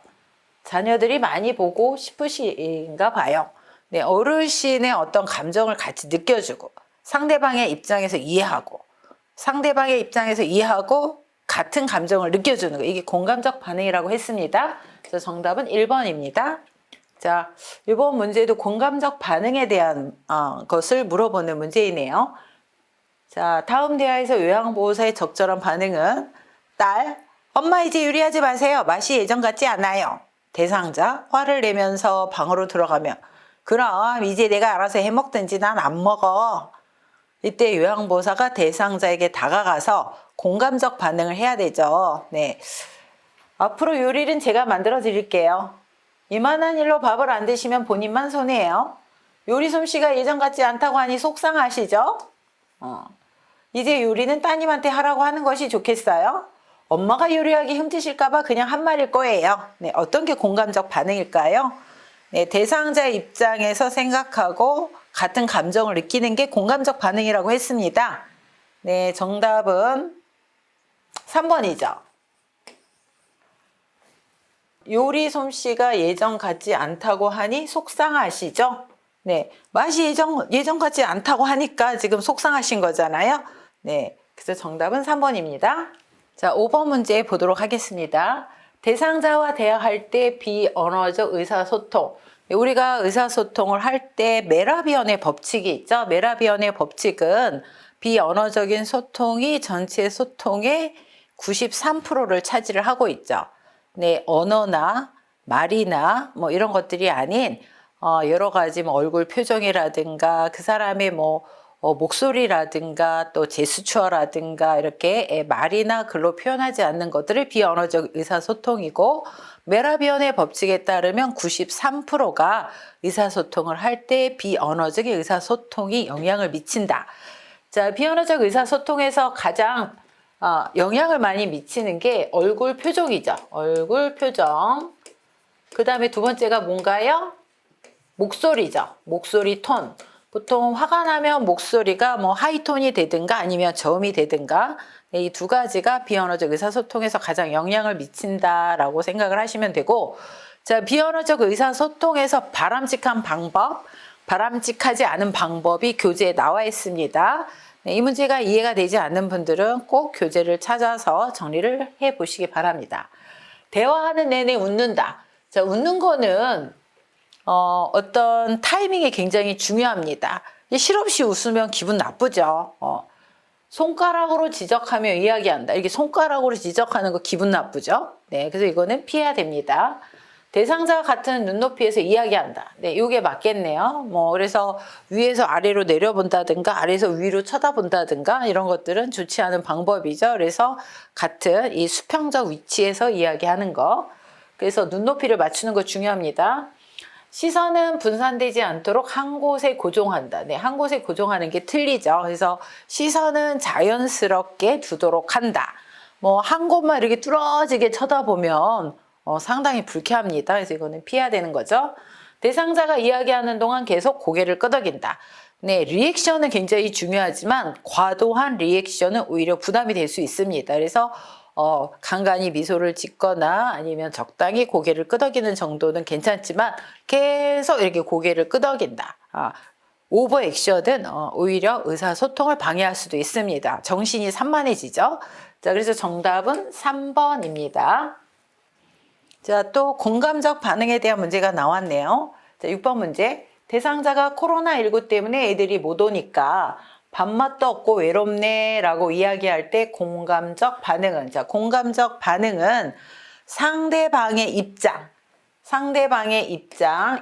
자녀들이 많이 보고 싶으신가 봐요. 네, 어르신의 어떤 감정을 같이 느껴주고 상대방의 입장에서 이해하고 같은 감정을 느껴주는 거, 이게 공감적 반응이라고 했습니다. 그래서 정답은 1번입니다. 자, 이번 문제도 공감적 반응에 대한 것을 물어보는 문제이네요. 자, 다음 대화에서 요양보호사의 적절한 반응은 딸, 엄마 이제 요리하지 마세요. 맛이 예전 같지 않아요. 대상자, 화를 내면서 방으로 들어가면 그럼 이제 내가 알아서 해먹든지 난 안 먹어. 이때 요양보호사가 대상자에게 다가가서 공감적 반응을 해야 되죠. 네, 앞으로 요리는 제가 만들어 드릴게요. 이만한 일로 밥을 안 드시면 본인만 손해예요. 요리 솜씨가 예전 같지 않다고 하니 속상하시죠? 이제 요리는 따님한테 하라고 하는 것이 좋겠어요? 엄마가 요리하기 힘드실까봐 그냥 한 말일 거예요. 네, 어떤 게 공감적 반응일까요? 네, 대상자의 입장에서 생각하고 같은 감정을 느끼는 게 공감적 반응이라고 했습니다. 네, 정답은 3번이죠. 요리 솜씨가 예전 같지 않다고 하니 속상하시죠? 네, 맛이 예전 같지 않다고 하니까 지금 속상하신 거잖아요. 네, 그래서 정답은 3번입니다. 자, 5번 문제 보도록 하겠습니다. 대상자와 대화할 때 비언어적 의사소통. 우리가 의사소통을 할 때 메라비언의 법칙이 있죠. 메라비언의 법칙은 비언어적인 소통이 전체 소통의 93%를 차지를 하고 있죠. 네, 언어나 말이나 뭐 이런 것들이 아닌 여러 가지 뭐 얼굴 표정이라든가 그 사람의 목소리라든가 또 제스처라든가 이렇게 말이나 글로 표현하지 않는 것들을 비언어적 의사소통이고, 메라비언의 법칙에 따르면 93%가 의사소통을 할 때 비언어적인 의사소통이 영향을 미친다. 자, 비언어적 의사소통에서 가장 영향을 많이 미치는 게 얼굴 표정이죠. 얼굴 표정. 그 다음에 두 번째가 뭔가요? 목소리죠. 목소리 톤. 보통 화가 나면 목소리가 뭐 하이톤이 되든가 아니면 저음이 되든가, 이 두 가지가 비언어적 의사소통에서 가장 영향을 미친다라고 생각을 하시면 되고, 자, 비언어적 의사소통에서 바람직한 방법, 바람직하지 않은 방법이 교재에 나와 있습니다. 네, 이 문제가 이해가 되지 않는 분들은 꼭 교재를 찾아서 정리를 해 보시기 바랍니다. 대화하는 내내 웃는다. 자, 웃는 거는 어떤 타이밍이 굉장히 중요합니다. 실없이 웃으면 기분 나쁘죠. 손가락으로 지적하며 이야기한다. 이렇게 손가락으로 지적하는 거 기분 나쁘죠. 네, 그래서 이거는 피해야 됩니다. 대상자와 같은 눈높이에서 이야기한다. 네, 이게 맞겠네요. 그래서 위에서 아래로 내려본다든가 아래에서 위로 쳐다본다든가 이런 것들은 좋지 않은 방법이죠. 그래서 같은 이 수평적 위치에서 이야기하는 거. 그래서 눈높이를 맞추는 거 중요합니다. 시선은 분산되지 않도록 한 곳에 고정한다. 네, 한 곳에 고정하는 게 틀리죠. 그래서 시선은 자연스럽게 두도록 한다. 한 곳만 이렇게 뚫어지게 쳐다보면 상당히 불쾌합니다. 그래서 이거는 피해야 되는 거죠. 대상자가 이야기하는 동안 계속 고개를 끄덕인다. 네, 리액션은 굉장히 중요하지만 과도한 리액션은 오히려 부담이 될 수 있습니다. 그래서 간간히 미소를 짓거나 아니면 적당히 고개를 끄덕이는 정도는 괜찮지만 계속 이렇게 고개를 끄덕인다. 오버 액션은 오히려 의사소통을 방해할 수도 있습니다. 정신이 산만해지죠. 자, 그래서 정답은 3번입니다. 자, 또 공감적 반응에 대한 문제가 나왔네요. 자, 6번 문제. 대상자가 코로나19 때문에 애들이 못 오니까 밥맛도 없고 외롭네 라고 이야기할 때 공감적 반응은, 자, 공감적 반응은 상대방의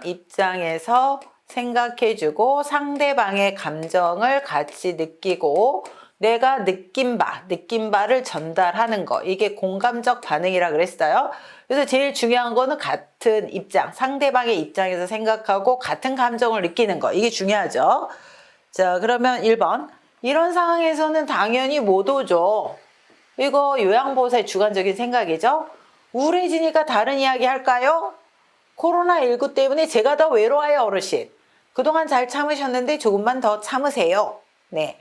입장에서 생각해주고 상대방의 감정을 같이 느끼고 내가 느낀 바를 전달하는 거. 이게 공감적 반응이라 그랬어요. 그래서 제일 중요한 거는 같은 입장, 상대방의 입장에서 생각하고 같은 감정을 느끼는 거. 이게 중요하죠. 자, 그러면 1번. 이런 상황에서는 당연히 못 오죠. 이거 요양보호사의 주관적인 생각이죠. 우울해지니까 다른 이야기 할까요? 코로나19 때문에 제가 더 외로워요, 어르신. 그동안 잘 참으셨는데 조금만 더 참으세요. 네.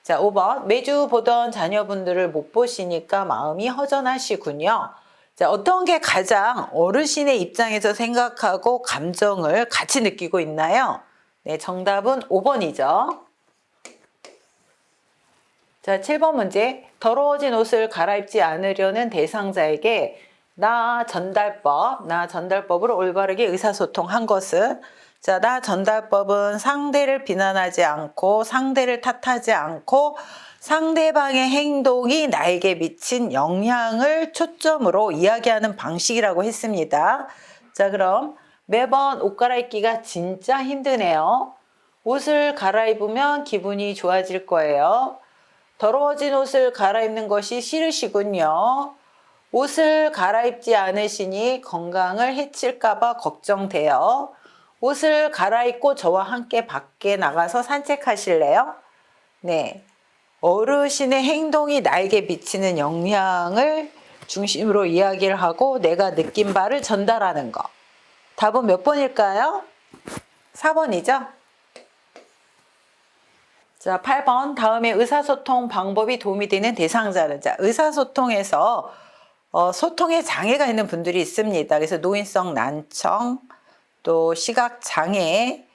자, 5번. 매주 보던 자녀분들을 못 보시니까 마음이 허전하시군요. 자, 어떤 게 가장 어르신의 입장에서 생각하고 감정을 같이 느끼고 있나요? 네, 정답은 5번이죠. 자, 7번 문제. 더러워진 옷을 갈아입지 않으려는 대상자에게 나 전달법으로 올바르게 의사소통한 것은, 자, 나 전달법은 상대를 비난하지 않고 상대를 탓하지 않고 상대방의 행동이 나에게 미친 영향을 초점으로 이야기하는 방식이라고 했습니다. 자, 그럼 매번 옷 갈아입기가 진짜 힘드네요. 옷을 갈아입으면 기분이 좋아질 거예요. 더러워진 옷을 갈아입는 것이 싫으시군요. 옷을 갈아입지 않으시니 건강을 해칠까봐 걱정돼요. 옷을 갈아입고 저와 함께 밖에 나가서 산책하실래요? 네. 어르신의 행동이 나에게 미치는 영향을 중심으로 이야기를 하고 내가 느낀 바를 전달하는 거. 답은 몇 번일까요? 4번이죠? 자, 8번. 다음에 의사소통 방법이 도움이 되는 대상자는, 자, 의사소통에서 소통에 장애가 있는 분들이 있습니다. 그래서 노인성 난청, 또 시각장애,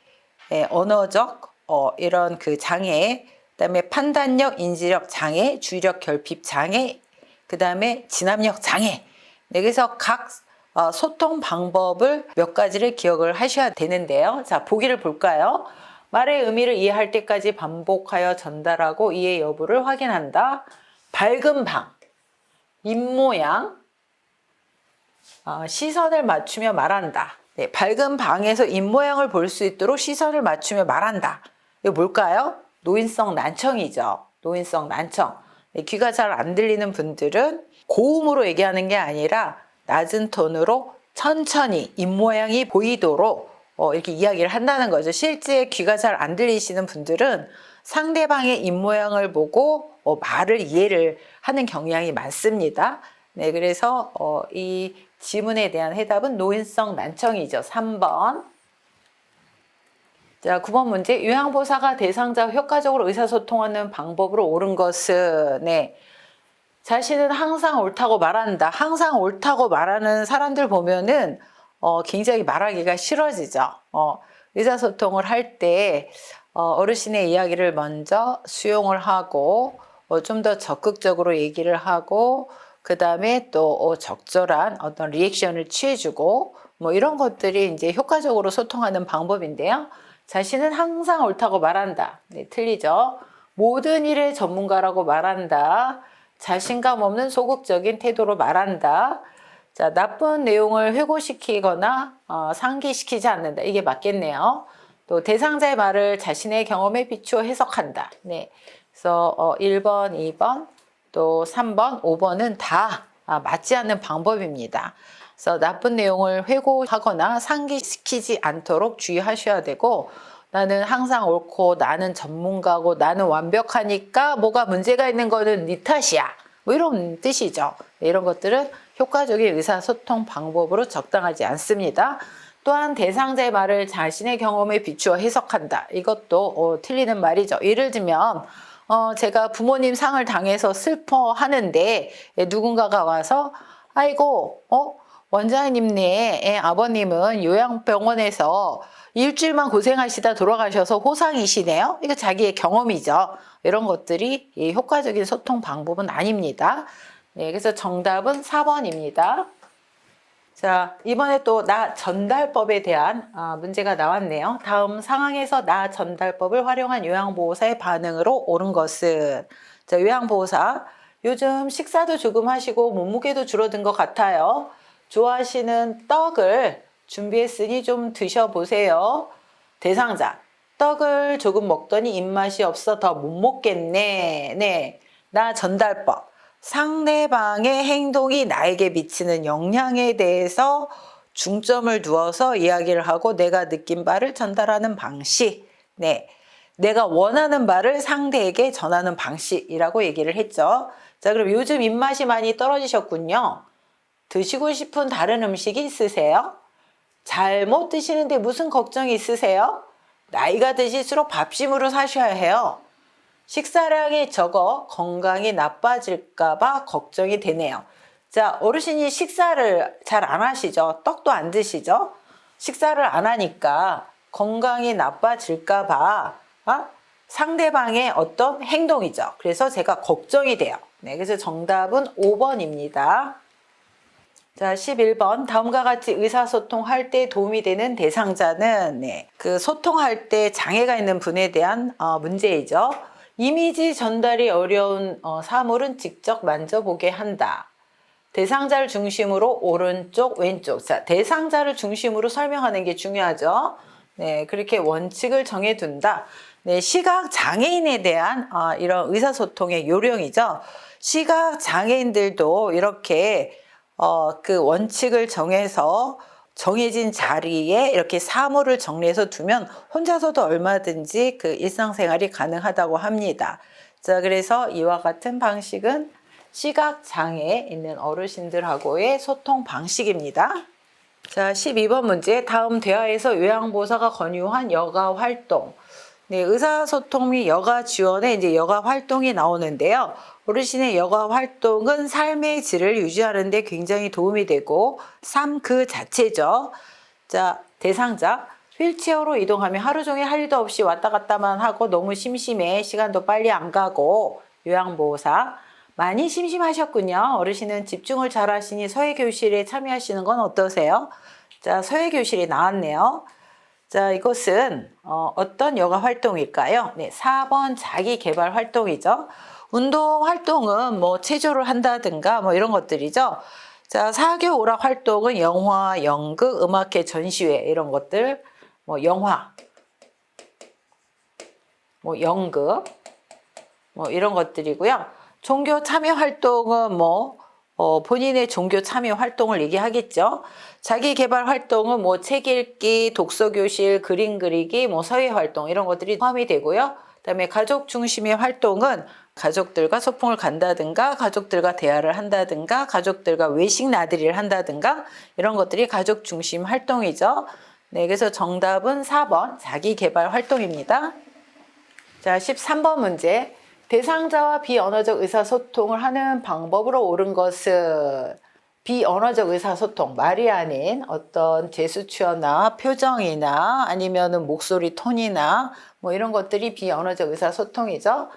언어적 이런 그 장애, 그다음에 판단력, 인지력 장애, 주의력 결핍 장애, 그다음에 진압력 장애. 네, 그래서 각 소통 방법을 몇 가지를 기억을 하셔야 되는데요. 자, 보기를 볼까요? 말의 의미를 이해할 때까지 반복하여 전달하고 이해 여부를 확인한다. 밝은 방, 입모양, 시선을 맞추며 말한다. 네, 밝은 방에서 입모양을 볼 수 있도록 시선을 맞추며 말한다. 이거 뭘까요? 노인성 난청이죠. 노인성 난청. 네, 귀가 잘 안 들리는 분들은 고음으로 얘기하는 게 아니라 낮은 톤으로 천천히 입모양이 보이도록 이렇게 이야기를 한다는 거죠. 실제 귀가 잘 안 들리시는 분들은 상대방의 입모양을 보고 말을 이해를 하는 경향이 많습니다. 네, 그래서 이 지문에 대한 해답은 노인성 난청이죠. 3번. 자, 9번 문제. 요양보호사가 대상자와 효과적으로 의사소통하는 방법으로 옳은 것은, 네, 자신은 항상 옳다고 말한다. 항상 옳다고 말하는 사람들 보면은 굉장히 말하기가 싫어지죠. 의사소통을 할 때 어르신의 이야기를 먼저 수용을 하고 좀 더 적극적으로 얘기를 하고 그 다음에 또 적절한 어떤 리액션을 취해주고 뭐 이런 것들이 이제 효과적으로 소통하는 방법인데요. 자신은 항상 옳다고 말한다. 네, 틀리죠. 모든 일의 전문가라고 말한다. 자신감 없는 소극적인 태도로 말한다. 자, 나쁜 내용을 회고시키거나 상기시키지 않는다. 이게 맞겠네요. 또 대상자의 말을 자신의 경험에 비추어 해석한다. 네, 그래서 1번, 2번, 또 3번, 5번은 다 맞지 않는 방법입니다. 그래서 나쁜 내용을 회고하거나 상기시키지 않도록 주의하셔야 되고, 나는 항상 옳고 나는 전문가고 나는 완벽하니까 뭐가 문제가 있는 거는 네 탓이야. 뭐 이런 뜻이죠. 이런 것들은 효과적인 의사소통 방법으로 적당하지 않습니다. 또한 대상자의 말을 자신의 경험에 비추어 해석한다. 이것도 틀리는 말이죠. 예를 들면 제가 부모님 상을 당해서 슬퍼하는데 누군가가 와서 아이고 원장님네 아버님은 요양병원에서 일주일만 고생하시다 돌아가셔서 호상이시네요. 이거 자기의 경험이죠. 이런 것들이 효과적인 소통 방법은 아닙니다. 네, 그래서 정답은 4번입니다. 자, 이번에 또 나 전달법에 대한 문제가 나왔네요. 다음 상황에서 나 전달법을 활용한 요양보호사의 반응으로 옳은 것은? 자, 요양보호사. 요즘 식사도 조금 하시고 몸무게도 줄어든 것 같아요. 좋아하시는 떡을 준비했으니 좀 드셔보세요. 대상자. 떡을 조금 먹더니 입맛이 없어 더 못 먹겠네. 네. 나 전달법. 상대방의 행동이 나에게 미치는 영향에 대해서 중점을 두어서 이야기를 하고 내가 느낀 바를 전달하는 방식. 네. 내가 원하는 바를 상대에게 전하는 방식이라고 얘기를 했죠. 자, 그럼 요즘 입맛이 많이 떨어지셨군요. 드시고 싶은 다른 음식이 있으세요? 잘못 드시는데 무슨 걱정이 있으세요? 나이가 드실수록 밥심으로 사셔야 해요. 식사량이 적어 건강이 나빠질까봐 걱정이 되네요. 자, 어르신이 식사를 잘 안 하시죠? 떡도 안 드시죠? 식사를 안 하니까 건강이 나빠질까봐 상대방의 어떤 행동이죠. 그래서 제가 걱정이 돼요. 네, 그래서 정답은 5번입니다. 자, 11번. 다음과 같이 의사소통할 때 도움이 되는 대상자는 그 소통할 때 장애가 있는 분에 대한 문제이죠. 이미지 전달이 어려운 사물은 직접 만져보게 한다. 대상자를 중심으로 오른쪽, 왼쪽. 자, 대상자를 중심으로 설명하는 게 중요하죠. 네, 그렇게 원칙을 정해둔다. 네, 시각 장애인에 대한 이런 의사소통의 요령이죠. 시각 장애인들도 이렇게 그 원칙을 정해서 정해진 자리에 이렇게 사물을 정리해서 두면 혼자서도 얼마든지 그 일상생활이 가능하다고 합니다. 자, 그래서 이와 같은 방식은 시각장애에 있는 어르신들하고의 소통 방식입니다. 자, 12번 문제. 다음 대화에서 요양보호사가 권유한 여가 활동. 네, 의사소통 및 여가 지원에 이제 여가 활동이 나오는데요. 어르신의 여가 활동은 삶의 질을 유지하는 데 굉장히 도움이 되고 삶 그 자체죠. 자, 대상자. 휠체어로 이동하며 하루 종일 할 일도 없이 왔다 갔다만 하고 너무 심심해 시간도 빨리 안 가고. 요양보호사. 많이 심심하셨군요. 어르신은 집중을 잘 하시니 서예교실에 참여하시는 건 어떠세요? 자, 서예교실이 나왔네요. 자, 이것은 어떤 여가 활동일까요? 네, 4번 자기개발 활동이죠. 운동 활동은 뭐 체조를 한다든가 뭐 이런 것들이죠. 자, 사교 오락 활동은 영화, 연극, 음악회, 전시회 이런 것들, 뭐 영화, 뭐 연극, 뭐 이런 것들이고요. 종교 참여 활동은 뭐 본인의 종교 참여 활동을 얘기하겠죠. 자기 개발 활동은 뭐 책 읽기, 독서 교실, 그림 그리기, 뭐 서예 활동 이런 것들이 포함이 되고요. 그다음에 가족 중심의 활동은 가족들과 소풍을 간다든가 가족들과 대화를 한다든가 가족들과 외식 나들이를 한다든가 이런 것들이 가족 중심 활동이죠. 네, 그래서 정답은 4번 자기 개발 활동입니다. 자, 13번 문제. 대상자와 비언어적 의사소통을 하는 방법으로 옳은 것은? 비언어적 의사소통, 말이 아닌 어떤 제스처나 표정이나 아니면은 목소리 톤이나 뭐 이런 것들이 비언어적 의사소통이죠.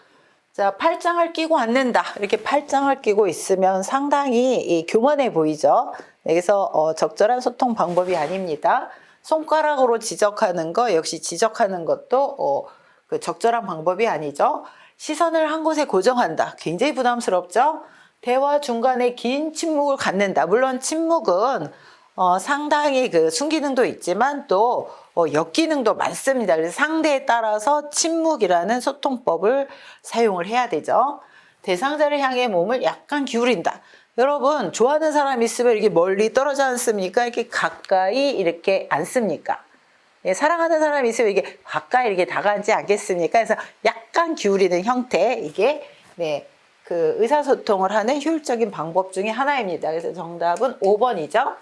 자, 팔짱을 끼고 앉는다. 이렇게 팔짱을 끼고 있으면 상당히 교만해 보이죠. 그래서 적절한 소통 방법이 아닙니다. 손가락으로 지적하는 거 역시 지적하는 것도 그 적절한 방법이 아니죠. 시선을 한 곳에 고정한다. 굉장히 부담스럽죠? 대화 중간에 긴 침묵을 갖는다. 물론 침묵은 상당히 그 순기능도 있지만 또 역기능도 많습니다. 그래서 상대에 따라서 침묵이라는 소통법을 사용을 해야 되죠. 대상자를 향해 몸을 약간 기울인다. 여러분 좋아하는 사람 있으면 이렇게 멀리 떨어져 앉습니까? 이렇게 가까이 이렇게 앉습니까? 예, 사랑하는 사람이 있으면 이게 가까이 이렇게 다가앉지 않겠습니까? 그래서 약간 기울이는 형태, 이게, 그 의사소통을 하는 효율적인 방법 중에 하나입니다. 그래서 정답은 5번이죠.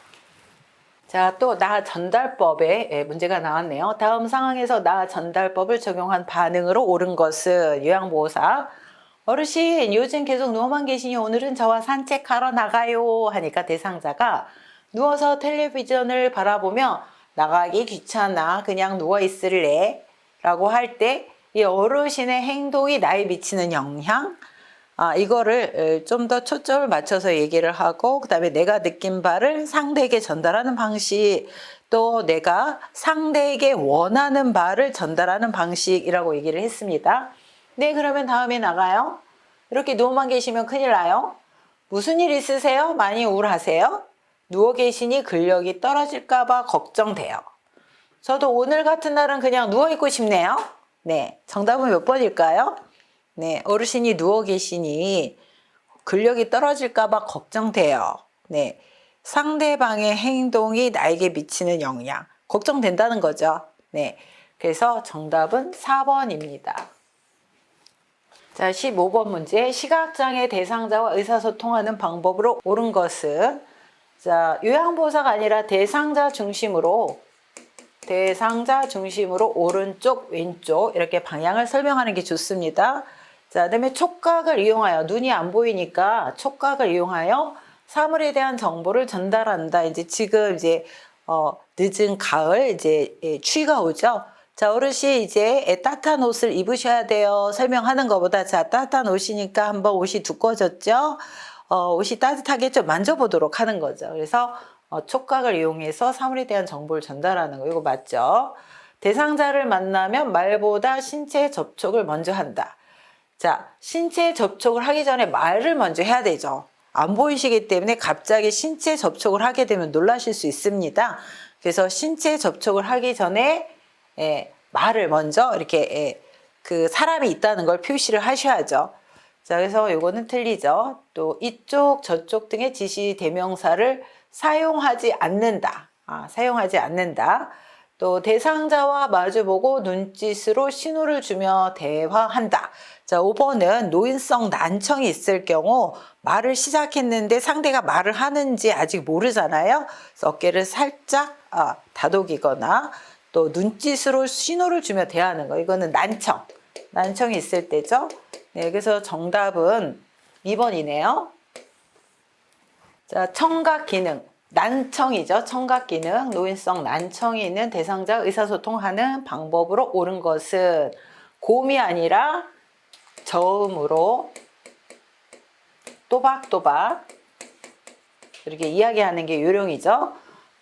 자, 또 나 전달법에 문제가 나왔네요. 다음 상황에서 나 전달법을 적용한 반응으로 옳은 것은 요양보호사. 어르신, 요즘 계속 누워만 계시니 오늘은 저와 산책하러 나가요. 하니까 대상자가 누워서 텔레비전을 바라보며 나가기 귀찮아. 그냥 누워 있을래. 라고 할 때 이 어르신의 행동이 나에 미치는 영향, 이거를 좀 더 초점을 맞춰서 얘기를 하고, 그 다음에 내가 느낀 바를 상대에게 전달하는 방식, 또 내가 상대에게 원하는 바를 전달하는 방식이라고 얘기를 했습니다. 네, 그러면 다음에 나가요. 이렇게 누워만 계시면 큰일 나요. 무슨 일 있으세요? 많이 우울하세요? 누워 계시니 근력이 떨어질까봐 걱정돼요. 저도 오늘 같은 날은 그냥 누워있고 싶네요. 네, 정답은 몇 번일까요? 네, 어르신이 누워 계시니 근력이 떨어질까봐 걱정돼요. 네, 상대방의 행동이 나에게 미치는 영향, 걱정된다는 거죠. 네, 그래서 정답은 4번입니다. 자, 15번 문제. 시각장애 대상자와 의사소통하는 방법으로 옳은 것은? 자, 요양보호사가 아니라 대상자 중심으로 오른쪽, 왼쪽 이렇게 방향을 설명하는 게 좋습니다. 자, 그다음에 촉각을 이용하여, 눈이 안 보이니까 촉각을 이용하여 사물에 대한 정보를 전달한다. 이제 지금 늦은 가을 추위가 오죠. 자, 어르신 이제 따뜻한 옷을 입으셔야 돼요. 설명하는 것보다, 자, 따뜻한 옷이니까 한번 옷이 두꺼워졌죠. 옷이 따뜻하게 좀 만져보도록 하는 거죠. 그래서 촉각을 이용해서 사물에 대한 정보를 전달하는 거, 이거 맞죠? 대상자를 만나면 말보다 신체 접촉을 먼저 한다. 자, 신체 접촉을 하기 전에 말을 먼저 해야 되죠. 안 보이시기 때문에 갑자기 신체 접촉을 하게 되면 놀라실 수 있습니다. 그래서 신체 접촉을 하기 전에 말을 먼저 이렇게 그 사람이 있다는 걸 표시를 하셔야죠. 자, 그래서 요거는 틀리죠. 또 이쪽 저쪽 등의 지시 대명사를 사용하지 않는다. 사용하지 않는다. 또 대상자와 마주보고 눈짓으로 신호를 주며 대화한다. 자, 5번은 노인성 난청이 있을 경우 말을 시작했는데 상대가 말을 하는지 아직 모르잖아요. 그래서 어깨를 살짝 다독이거나 또 눈짓으로 신호를 주며 대하는 거. 이거는 난청이 있을 때죠. 네, 그래서 정답은 2번이네요. 자, 청각 기능. 난청이죠. 청각 기능. 노인성 난청이 있는 대상자 의사소통하는 방법으로 옳은 것은 고음이 아니라 저음으로 또박또박 이렇게 이야기하는 게 요령이죠.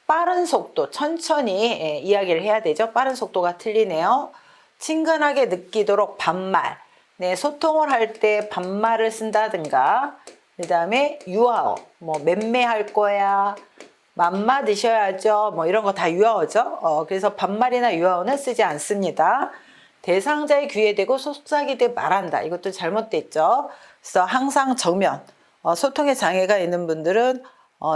빠른 속도, 천천히 이야기를 해야 되죠. 빠른 속도가 틀리네요. 친근하게 느끼도록 반말. 네, 소통을 할 때 반말을 쓴다든가, 그 다음에 유아어, 맴매할 거야, 맘마 드셔야죠, 이런 거 다 유아어죠. 그래서 반말이나 유아어는 쓰지 않습니다. 대상자의 귀에 대고 속삭이듯 말한다. 이것도 잘못됐죠. 그래서 항상 정면, 소통에 장애가 있는 분들은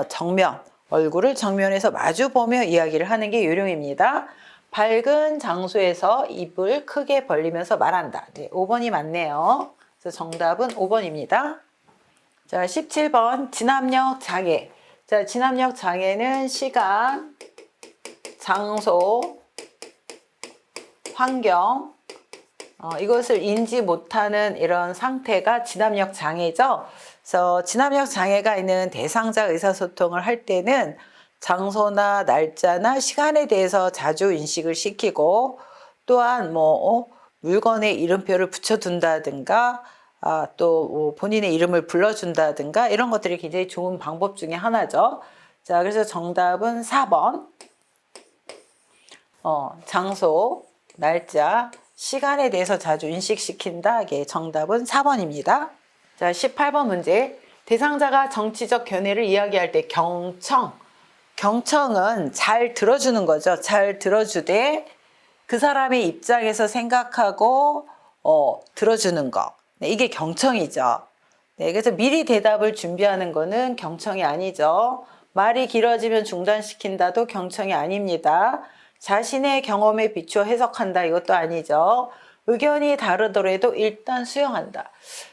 정면, 얼굴을 정면에서 마주보며 이야기를 하는 게 요령입니다. 밝은 장소에서 입을 크게 벌리면서 말한다. 네, 5번이 맞네요. 그래서 정답은 5번입니다. 자, 17번 진압력 장애. 자, 진압력 장애는 시간, 장소, 환경, 이것을 인지 못하는 이런 상태가 진압력 장애죠. 그래서 진압력 장애가 있는 대상자 의사소통을 할 때는 장소나 날짜나 시간에 대해서 자주 인식을 시키고, 또한 물건에 이름표를 붙여둔다든가, 또 본인의 이름을 불러준다든가, 이런 것들이 굉장히 좋은 방법 중에 하나죠. 자, 그래서 정답은 4번. 장소, 날짜, 시간에 대해서 자주 인식시킨다. 이게 정답은 4번입니다. 자, 18번 문제. 대상자가 정치적 견해를 이야기할 때 경청은 잘 들어주는 거죠. 잘 들어주되 그 사람의 입장에서 생각하고 들어주는 거. 네, 이게 경청이죠. 네, 그래서 미리 대답을 준비하는 거는 경청이 아니죠. 말이 길어지면 중단시킨다도 경청이 아닙니다. 자신의 경험에 비추어 해석한다. 이것도 아니죠. 의견이 다르더라도 일단 수용한다.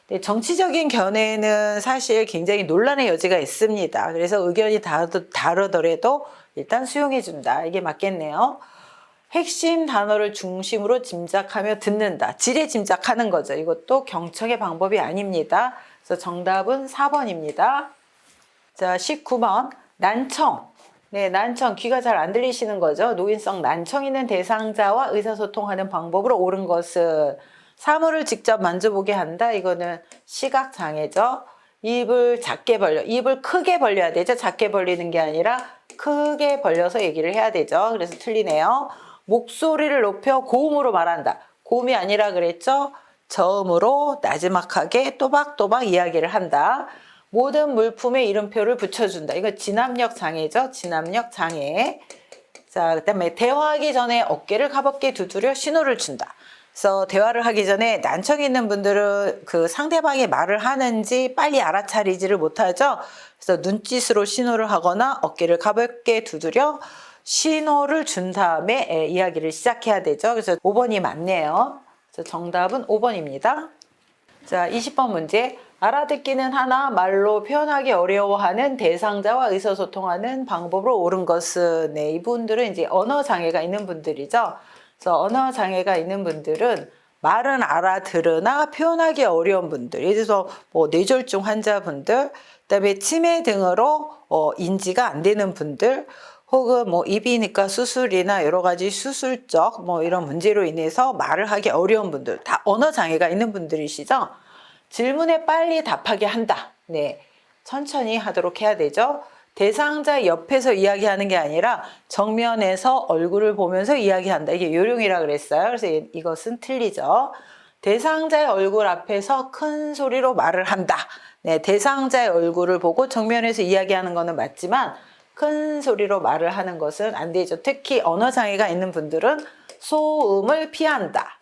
네, 정치적인 견해는 사실 굉장히 논란의 여지가 있습니다. 그래서 의견이 다르더라도 일단 수용해준다. 이게 맞겠네요. 핵심 단어를 중심으로 짐작하며 듣는다. 지레 짐작하는 거죠. 이것도 경청의 방법이 아닙니다. 그래서 정답은 4번입니다. 자, 19번. 난청. 네, 난청. 귀가 잘 안 들리시는 거죠. 노인성 난청 있는 대상자와 의사소통하는 방법으로 옳은 것은 사물을 직접 만져보게 한다. 이거는 시각장애죠. 입을 작게 벌려. 입을 크게 벌려야 되죠. 작게 벌리는 게 아니라 크게 벌려서 얘기를 해야 되죠. 그래서 틀리네요. 목소리를 높여 고음으로 말한다. 고음이 아니라 그랬죠. 저음으로 나지막하게 또박또박 이야기를 한다. 모든 물품에 이름표를 붙여준다. 이거 진압력 장애죠. 진압력 장애. 자, 그다음에 대화하기 전에 어깨를 가볍게 두드려 신호를 준다. 그래서 대화를 하기 전에 난청이 있는 분들은 그 상대방이 말을 하는지 빨리 알아차리지를 못하죠. 그래서 눈짓으로 신호를 하거나 어깨를 가볍게 두드려 신호를 준 다음에 이야기를 시작해야 되죠. 그래서 5번이 맞네요. 그래서 정답은 5번입니다. 자, 20번 문제. 알아듣기는 하나 말로 표현하기 어려워하는 대상자와 의사소통하는 방법으로 옳은 것은, 네, 이분들은 이제 언어 장애가 있는 분들이죠. 그래서 언어 장애가 있는 분들은 말은 알아들으나 표현하기 어려운 분들, 예를 들어서 뭐 뇌졸중 환자분들, 그다음에 치매 등으로 인지가 안 되는 분들, 혹은 뭐 이비인후과 수술이나 여러 가지 수술적 뭐 이런 문제로 인해서 말을 하기 어려운 분들, 다 언어 장애가 있는 분들이시죠. 질문에 빨리 답하게 한다. 네, 천천히 하도록 해야 되죠. 대상자 옆에서 이야기하는 게 아니라 정면에서 얼굴을 보면서 이야기한다. 이게 요령이라 그랬어요. 그래서 이것은 틀리죠. 대상자의 얼굴 앞에서 큰 소리로 말을 한다. 네, 대상자의 얼굴을 보고 정면에서 이야기하는 거는 맞지만 큰 소리로 말을 하는 것은 안 되죠. 특히 언어 장애가 있는 분들은 소음을 피한다.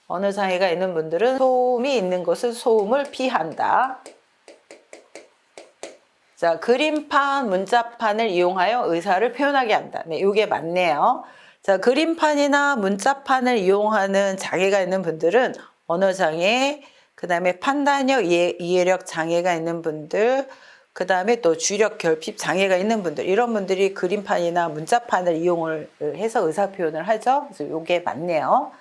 언어 장애가 있는 분들은 소음이 있는 곳은 소음을 피한다. 자, 그림판, 문자판을 이용하여 의사를 표현하게 한다. 네, 이게 맞네요. 자, 그림판이나 문자판을 이용하는 장애가 있는 분들은 언어 장애, 그 다음에 판단력, 이해력 장애가 있는 분들, 그 다음에 또 주력 결핍 장애가 있는 분들, 이런 분들이 그림판이나 문자판을 이용을 해서 의사 표현을 하죠. 그래서 이게 맞네요.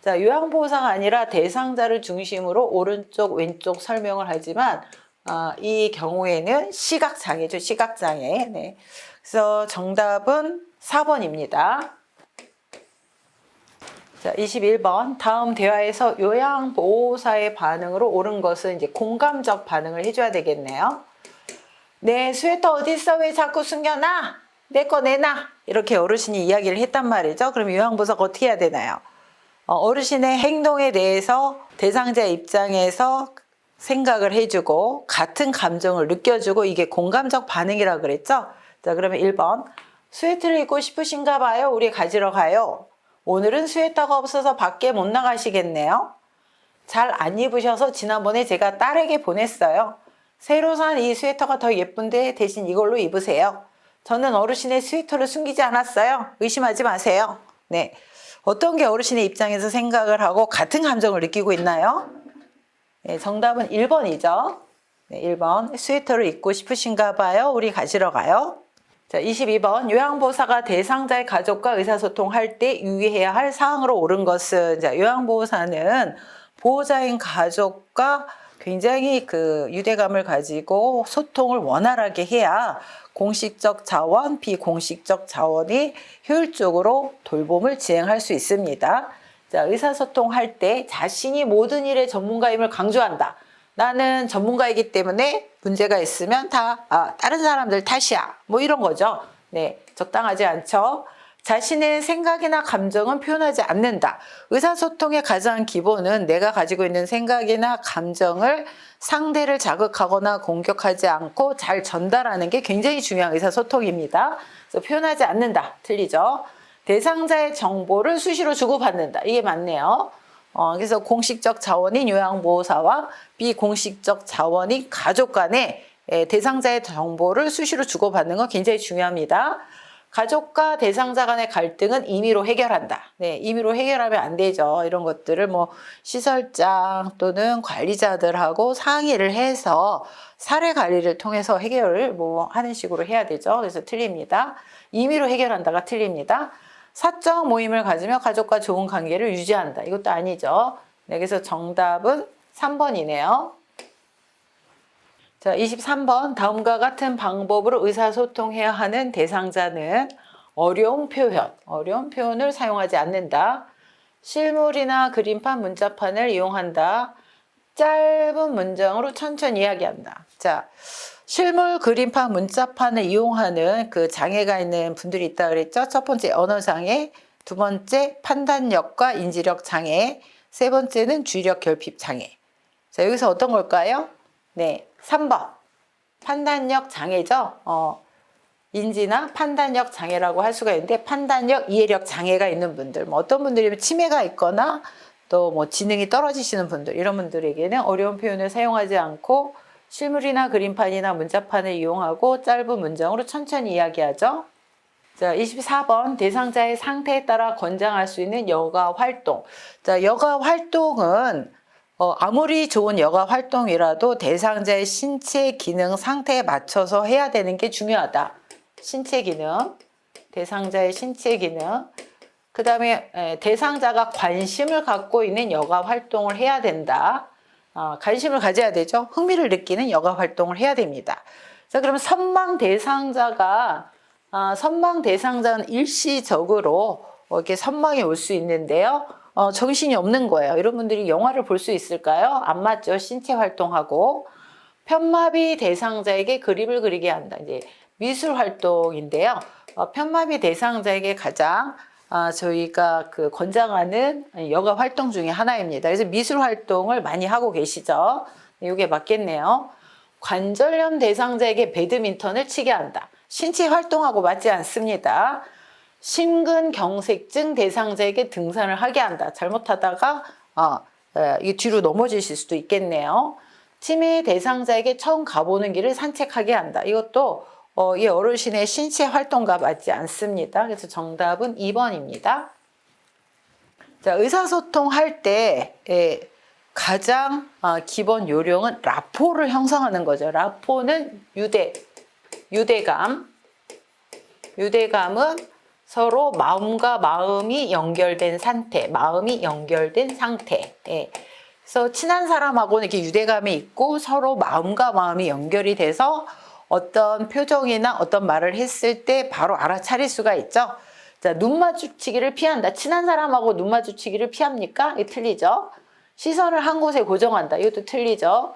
자, 요양보호사가 아니라 대상자를 중심으로 오른쪽, 왼쪽 설명을 하지만 이 경우에는 시각장애죠. 시각장애. 네. 그래서 정답은 4번입니다. 자, 21번. 다음 대화에서 요양보호사의 반응으로 옳은 것은 이제 공감적 반응을 해줘야 되겠네요. 내 스웨터 어디 있어? 왜 자꾸 숨겨놔? 내 거 내놔. 이렇게 어르신이 이야기를 했단 말이죠. 그럼 요양보호사가 어떻게 해야 되나요? 어르신의 행동에 대해서 대상자 입장에서 생각을 해주고 같은 감정을 느껴주고, 이게 공감적 반응이라고 그랬죠? 자, 그러면 1번. 스웨터를 입고 싶으신가 봐요. 우리 가지러 가요. 오늘은 스웨터가 없어서 밖에 못 나가시겠네요. 잘 안 입으셔서 지난번에 제가 딸에게 보냈어요. 새로 산 이 스웨터가 더 예쁜데 대신 이걸로 입으세요. 저는 어르신의 스웨터를 숨기지 않았어요. 의심하지 마세요. 네. 어떤 게 어르신의 입장에서 생각을 하고 같은 감정을 느끼고 있나요? 네, 정답은 1번이죠. 네, 1번. 스웨터를 입고 싶으신가 봐요. 우리 가지러 가요. 자, 22번. 요양보호사가 대상자의 가족과 의사소통할 때 유의해야 할 사항으로 옳은 것은, 자, 요양보호사는 보호자인 가족과 굉장히 그 유대감을 가지고 소통을 원활하게 해야 공식적 자원, 비공식적 자원이 효율적으로 돌봄을 진행할 수 있습니다. 자, 의사소통할 때 자신이 모든 일의 전문가임을 강조한다. 나는 전문가이기 때문에 문제가 있으면 다 다른 사람들 탓이야. 뭐 이런 거죠. 네, 적당하지 않죠. 자신의 생각이나 감정은 표현하지 않는다. 의사소통의 가장 기본은 내가 가지고 있는 생각이나 감정을 상대를 자극하거나 공격하지 않고 잘 전달하는 게 굉장히 중요한 의사소통입니다. 그래서 표현하지 않는다. 틀리죠. 대상자의 정보를 수시로 주고받는다. 이게 맞네요. 그래서 공식적 자원인 요양보호사와 비공식적 자원인 가족 간에 대상자의 정보를 수시로 주고받는 건 굉장히 중요합니다. 가족과 대상자 간의 갈등은 임의로 해결한다. 네, 임의로 해결하면 안 되죠. 이런 것들을 뭐 시설장 또는 관리자들하고 상의를 해서 사례 관리를 통해서 해결을 뭐 하는 식으로 해야 되죠. 그래서 틀립니다. 임의로 해결한다가 틀립니다. 사적 모임을 가지며 가족과 좋은 관계를 유지한다. 이것도 아니죠. 네, 그래서 정답은 3번이네요. 자, 23번. 다음과 같은 방법으로 의사소통해야 하는 대상자는 어려운 표현을 사용하지 않는다. 실물이나 그림판, 문자판을 이용한다. 짧은 문장으로 천천히 이야기한다. 자, 실물, 그림판, 문자판을 이용하는 그 장애가 있는 분들이 있다 그랬죠. 첫 번째 언어장애, 두 번째 판단력과 인지력 장애, 세 번째는 주의력 결핍 장애. 자, 여기서 어떤 걸까요? 네, 3번. 판단력 장애죠. 인지나 판단력 장애라고 할 수가 있는데 판단력, 이해력 장애가 있는 분들, 뭐 어떤 분들이면 치매가 있거나 또 뭐 지능이 떨어지시는 분들, 이런 분들에게는 어려운 표현을 사용하지 않고 실물이나 그림판이나 문자판을 이용하고 짧은 문장으로 천천히 이야기하죠. 자, 24번. 대상자의 상태에 따라 권장할 수 있는 여가 활동. 자, 여가 활동은 아무리 좋은 여가 활동이라도 대상자의 신체 기능 상태에 맞춰서 해야 되는 게 중요하다. 신체 기능, 대상자의 신체 기능. 그 다음에 대상자가 관심을 갖고 있는 여가 활동을 해야 된다. 관심을 가져야 되죠. 흥미를 느끼는 여가 활동을 해야 됩니다. 자, 그러면 선망 대상자는 일시적으로 이렇게 선망이 올 수 있는데요. 정신이 없는 거예요. 이런 분들이 영화를 볼 수 있을까요? 안 맞죠. 신체 활동하고. 편마비 대상자에게 그림을 그리게 한다. 이제 미술 활동인데요. 편마비 대상자에게 가장 저희가 그 권장하는 여가 활동 중에 하나입니다. 그래서 미술 활동을 많이 하고 계시죠. 이게 맞겠네요. 관절염 대상자에게 배드민턴을 치게 한다. 신체 활동하고 맞지 않습니다. 심근경색증 대상자에게 등산을 하게 한다. 잘못하다가 이게 뒤로 넘어지실 수도 있겠네요. 치매 대상자에게 처음 가보는 길을 산책하게 한다. 이것도 이 어르신의 신체 활동과 맞지 않습니다. 그래서 정답은 2번입니다. 자, 의사소통 할 때 가장 기본 요령은 라포를 형성하는 거죠. 라포는 유대감. 유대감은 서로 마음과 마음이 연결된 상태. 그래서 친한 사람하고는 이렇게 유대감이 있고 서로 마음과 마음이 연결이 돼서 어떤 표정이나 어떤 말을 했을 때 바로 알아차릴 수가 있죠. 자, 눈 마주치기를 피한다. 친한 사람하고 눈 마주치기를 피합니까? 이게 틀리죠. 시선을 한 곳에 고정한다. 이것도 틀리죠.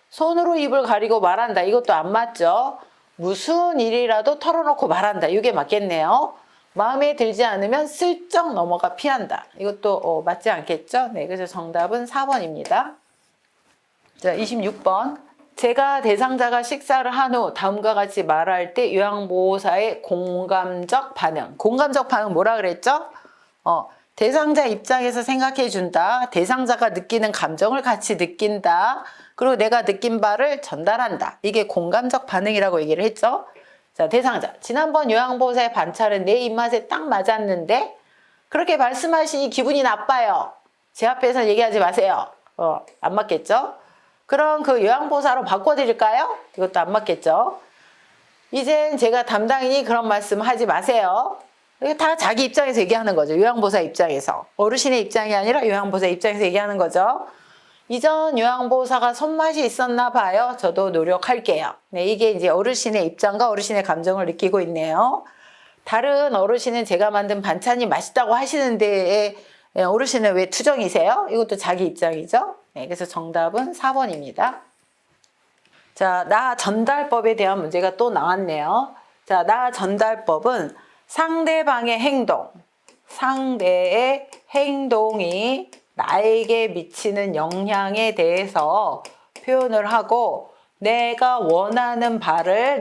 손으로 입을 가리고 말한다. 이것도 안 맞죠. 무슨 일이라도 털어놓고 말한다. 이게 맞겠네요. 마음에 들지 않으면 슬쩍 넘어가 피한다. 이것도 맞지 않겠죠? 네, 그래서 정답은 4번입니다. 자, 26번. 제가 대상자가 식사를 한 후 다음과 같이 말할 때 요양보호사의 공감적 반응. 공감적 반응 뭐라 그랬죠? 대상자 입장에서 생각해 준다. 대상자가 느끼는 감정을 같이 느낀다. 그리고 내가 느낀 바를 전달한다. 이게 공감적 반응이라고 얘기를 했죠. 자, 대상자. 지난번 요양보호사의 반찬은 내 입맛에 딱 맞았는데 그렇게 말씀하시니 기분이 나빠요. 제 앞에서 얘기하지 마세요. 안 맞겠죠? 그럼 그 요양보호사로 바꿔드릴까요? 이것도 안 맞겠죠? 이젠 제가 담당이니 그런 말씀 하지 마세요. 이게 다 자기 입장에서 얘기하는 거죠. 요양보호사 입장에서. 어르신의 입장이 아니라 요양보호사 입장에서 얘기하는 거죠. 이전 요양보호사가 손맛이 있었나 봐요. 저도 노력할게요. 네, 이게 이제 어르신의 입장과 어르신의 감정을 느끼고 있네요. 다른 어르신은 제가 만든 반찬이 맛있다고 하시는데 어르신은 왜 투정이세요? 이것도 자기 입장이죠. 네, 그래서 정답은 4번입니다. 자, 나 전달법에 대한 문제가 또 나왔네요. 자, 나 전달법은 상대방의 상대의 행동이 나에게 미치는 영향에 대해서 표현을 하고 내가 원하는 바를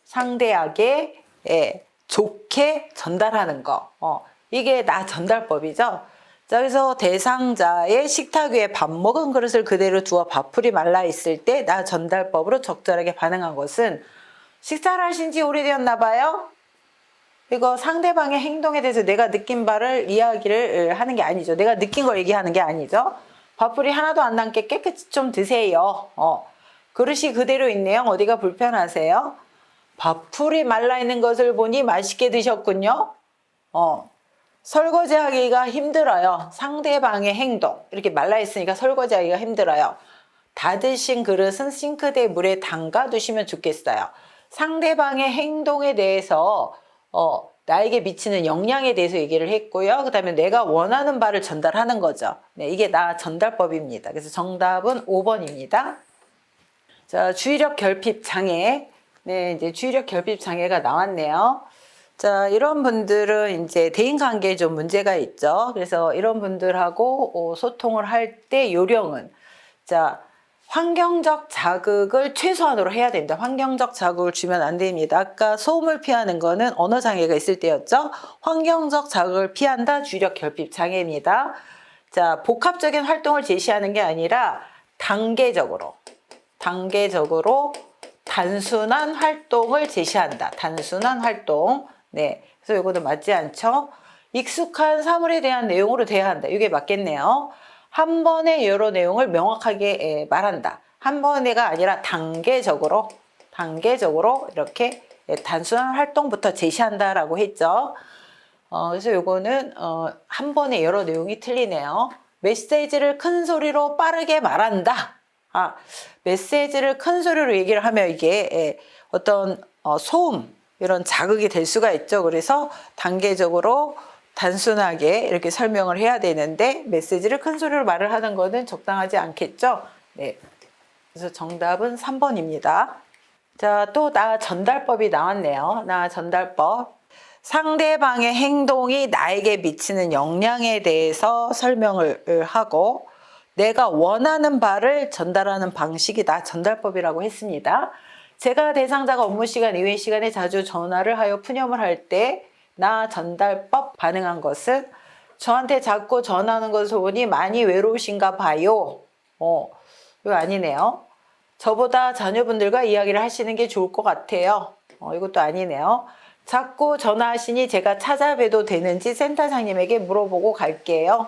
상대에게 좋게 전달하는 거. 이게 나 전달법이죠. 자, 그래서 대상자의 식탁 위에 밥 먹은 그릇을 그대로 두어 밥풀이 말라 있을 때 나 전달법으로 적절하게 반응한 것은 식사를 하신 지 오래되었나 봐요? 이거 상대방의 행동에 대해서 내가 느낀 바를 이야기를 하는 게 아니죠. 내가 느낀 걸 얘기하는 게 아니죠. 밥풀이 하나도 안 남게 깨끗이 좀 드세요. 그릇이 그대로 있네요. 어디가 불편하세요? 밥풀이 말라있는 것을 보니 맛있게 드셨군요. 설거지하기가 힘들어요. 상대방의 행동. 이렇게 말라있으니까 설거지하기가 힘들어요. 다 드신 그릇은 싱크대 물에 담가 두시면 좋겠어요. 상대방의 행동에 대해서 나에게 미치는 영향에 대해서 얘기를 했고요. 그 다음에 내가 원하는 바를 전달하는 거죠. 네, 이게 나 전달법입니다. 그래서 정답은 5번입니다. 자, 주의력 결핍 장애. 네, 이제 주의력 결핍 장애가 나왔네요. 자, 이런 분들은 이제 대인관계에 좀 문제가 있죠. 그래서 이런 분들하고 소통을 할 때 요령은, 자, 환경적 자극을 최소한으로 해야 됩니다. 환경적 자극을 주면 안 됩니다. 아까 소음을 피하는 거는 언어 장애가 있을 때였죠. 환경적 자극을 피한다. 주의력 결핍 장애입니다. 자, 복합적인 활동을 제시하는 게 아니라 단계적으로 단순한 활동을 제시한다. 단순한 활동. 네. 그래서 이거는 맞지 않죠? 익숙한 사물에 대한 내용으로 돼야 한다. 이게 맞겠네요. 한 번에 여러 내용을 명확하게 말한다. 한 번에가 아니라 단계적으로 이렇게 단순한 활동부터 제시한다라고 했죠. 그래서 요거는 한 번에 여러 내용이 틀리네요. 메시지를 큰 소리로 빠르게 말한다. 메시지를 큰 소리로 얘기를 하면 이게 어떤 소음 이런 자극이 될 수가 있죠. 그래서 단계적으로 단순하게 이렇게 설명을 해야 되는데 메시지를 큰 소리로 말을 하는 거는 적당하지 않겠죠. 네. 그래서 정답은 3번입니다. 자, 또 나 전달법이 나왔네요. 나 전달법. 상대방의 행동이 나에게 미치는 영향에 대해서 설명을 하고 내가 원하는 바를 전달하는 방식이 나 전달법이라고 했습니다. 제가 대상자가 업무 시간 이외 시간에 자주 전화를 하여 푸념을 할 때 나 전달법 반응한 것은 저한테 자꾸 전화하는 것을 보니 많이 외로우신가 봐요. 이거 아니네요. 저보다 자녀분들과 이야기를 하시는 게 좋을 것 같아요. 이것도 아니네요. 자꾸 전화하시니 제가 찾아뵈도 되는지 센터장님에게 물어보고 갈게요.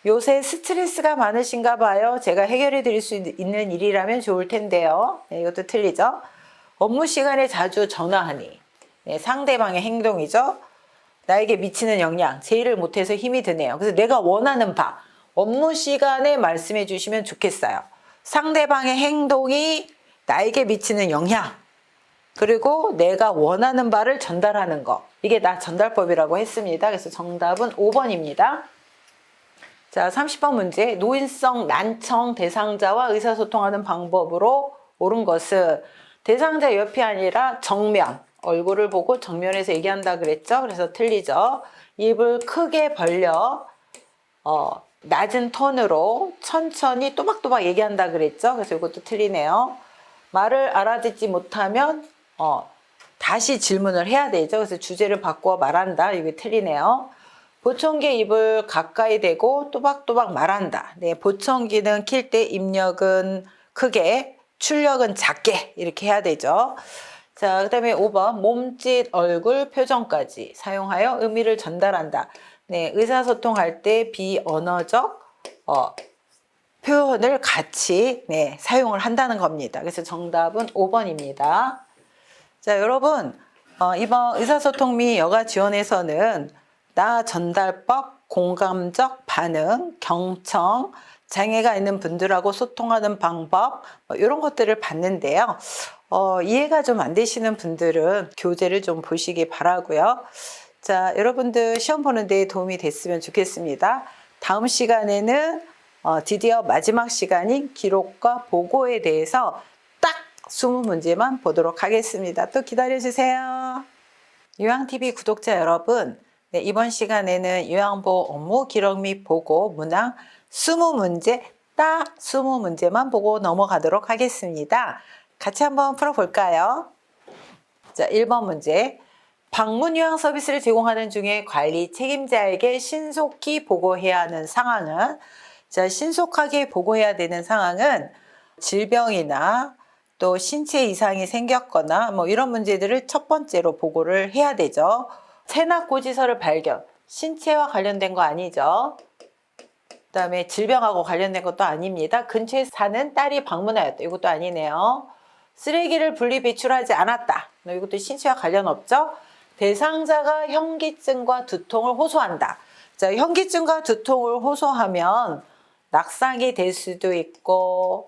요새 스트레스가 많으신가 봐요. 제가 해결해 드릴 수 있는 일이라면 좋을 텐데요. 네, 이것도 틀리죠. 업무 시간에 자주 전화하니. 네, 상대방의 행동이죠. 나에게 미치는 영향, 제의를 못해서 힘이 드네요. 그래서 내가 원하는 바, 업무 시간에 말씀해 주시면 좋겠어요. 상대방의 행동이 나에게 미치는 영향, 그리고 내가 원하는 바를 전달하는 거. 이게 나 전달법이라고 했습니다. 그래서 정답은 5번입니다. 자, 30번 문제. 노인성 난청 대상자와 의사소통하는 방법으로 옳은 것은 대상자 옆이 아니라 정면, 얼굴을 보고 정면에서 얘기한다 그랬죠? 그래서 틀리죠. 입을 크게 벌려 낮은 톤으로 천천히 또박또박 얘기한다 그랬죠? 그래서 이것도 틀리네요. 말을 알아듣지 못하면 다시 질문을 해야 되죠. 그래서 주제를 바꾸어 말한다. 이게 틀리네요. 보청기에 입을 가까이 대고 또박또박 말한다. 네, 보청기는 킬 때 입력은 크게, 출력은 작게 이렇게 해야 되죠. 자, 그 다음에 5번 몸짓, 얼굴, 표정까지 사용하여 의미를 전달한다. 네, 의사소통할 때 비언어적 표현을 같이 사용을 한다는 겁니다. 그래서 정답은 5번입니다. 자, 여러분 이번 의사소통 및 여가 지원에서는 나 전달법, 공감적 반응, 경청, 장애가 있는 분들하고 소통하는 방법 이런 것들을 봤는데요. 이해가 좀 안 되시는 분들은 교재를 좀 보시기 바라고요. 자, 여러분들 시험 보는 데 도움이 됐으면 좋겠습니다. 다음 시간에는 드디어 마지막 시간인 기록과 보고에 대해서 딱 20문제만 보도록 하겠습니다. 또 기다려주세요. 유양TV 구독자 여러분, 네, 이번 시간에는 요양보 업무 기록 및 보고 문항 20문제, 딱 20문제만 보고 넘어가도록 하겠습니다. 같이 한번 풀어볼까요? 자, 1번 문제. 방문 요양 서비스를 제공하는 중에 관리 책임자에게 신속히 보고해야 하는 상황은, 자, 신속하게 보고해야 되는 상황은 질병이나 또 신체 이상이 생겼거나 뭐 이런 문제들을 첫 번째로 보고를 해야 되죠. 체납고지서를 발견. 신체와 관련된 거 아니죠. 그다음에 질병하고 관련된 것도 아닙니다. 근처에 사는 딸이 방문하였다. 이것도 아니네요. 쓰레기를 분리 배출하지 않았다. 이것도 신체와 관련 없죠. 대상자가 현기증과 두통을 호소한다. 자, 현기증과 두통을 호소하면 낙상이 될 수도 있고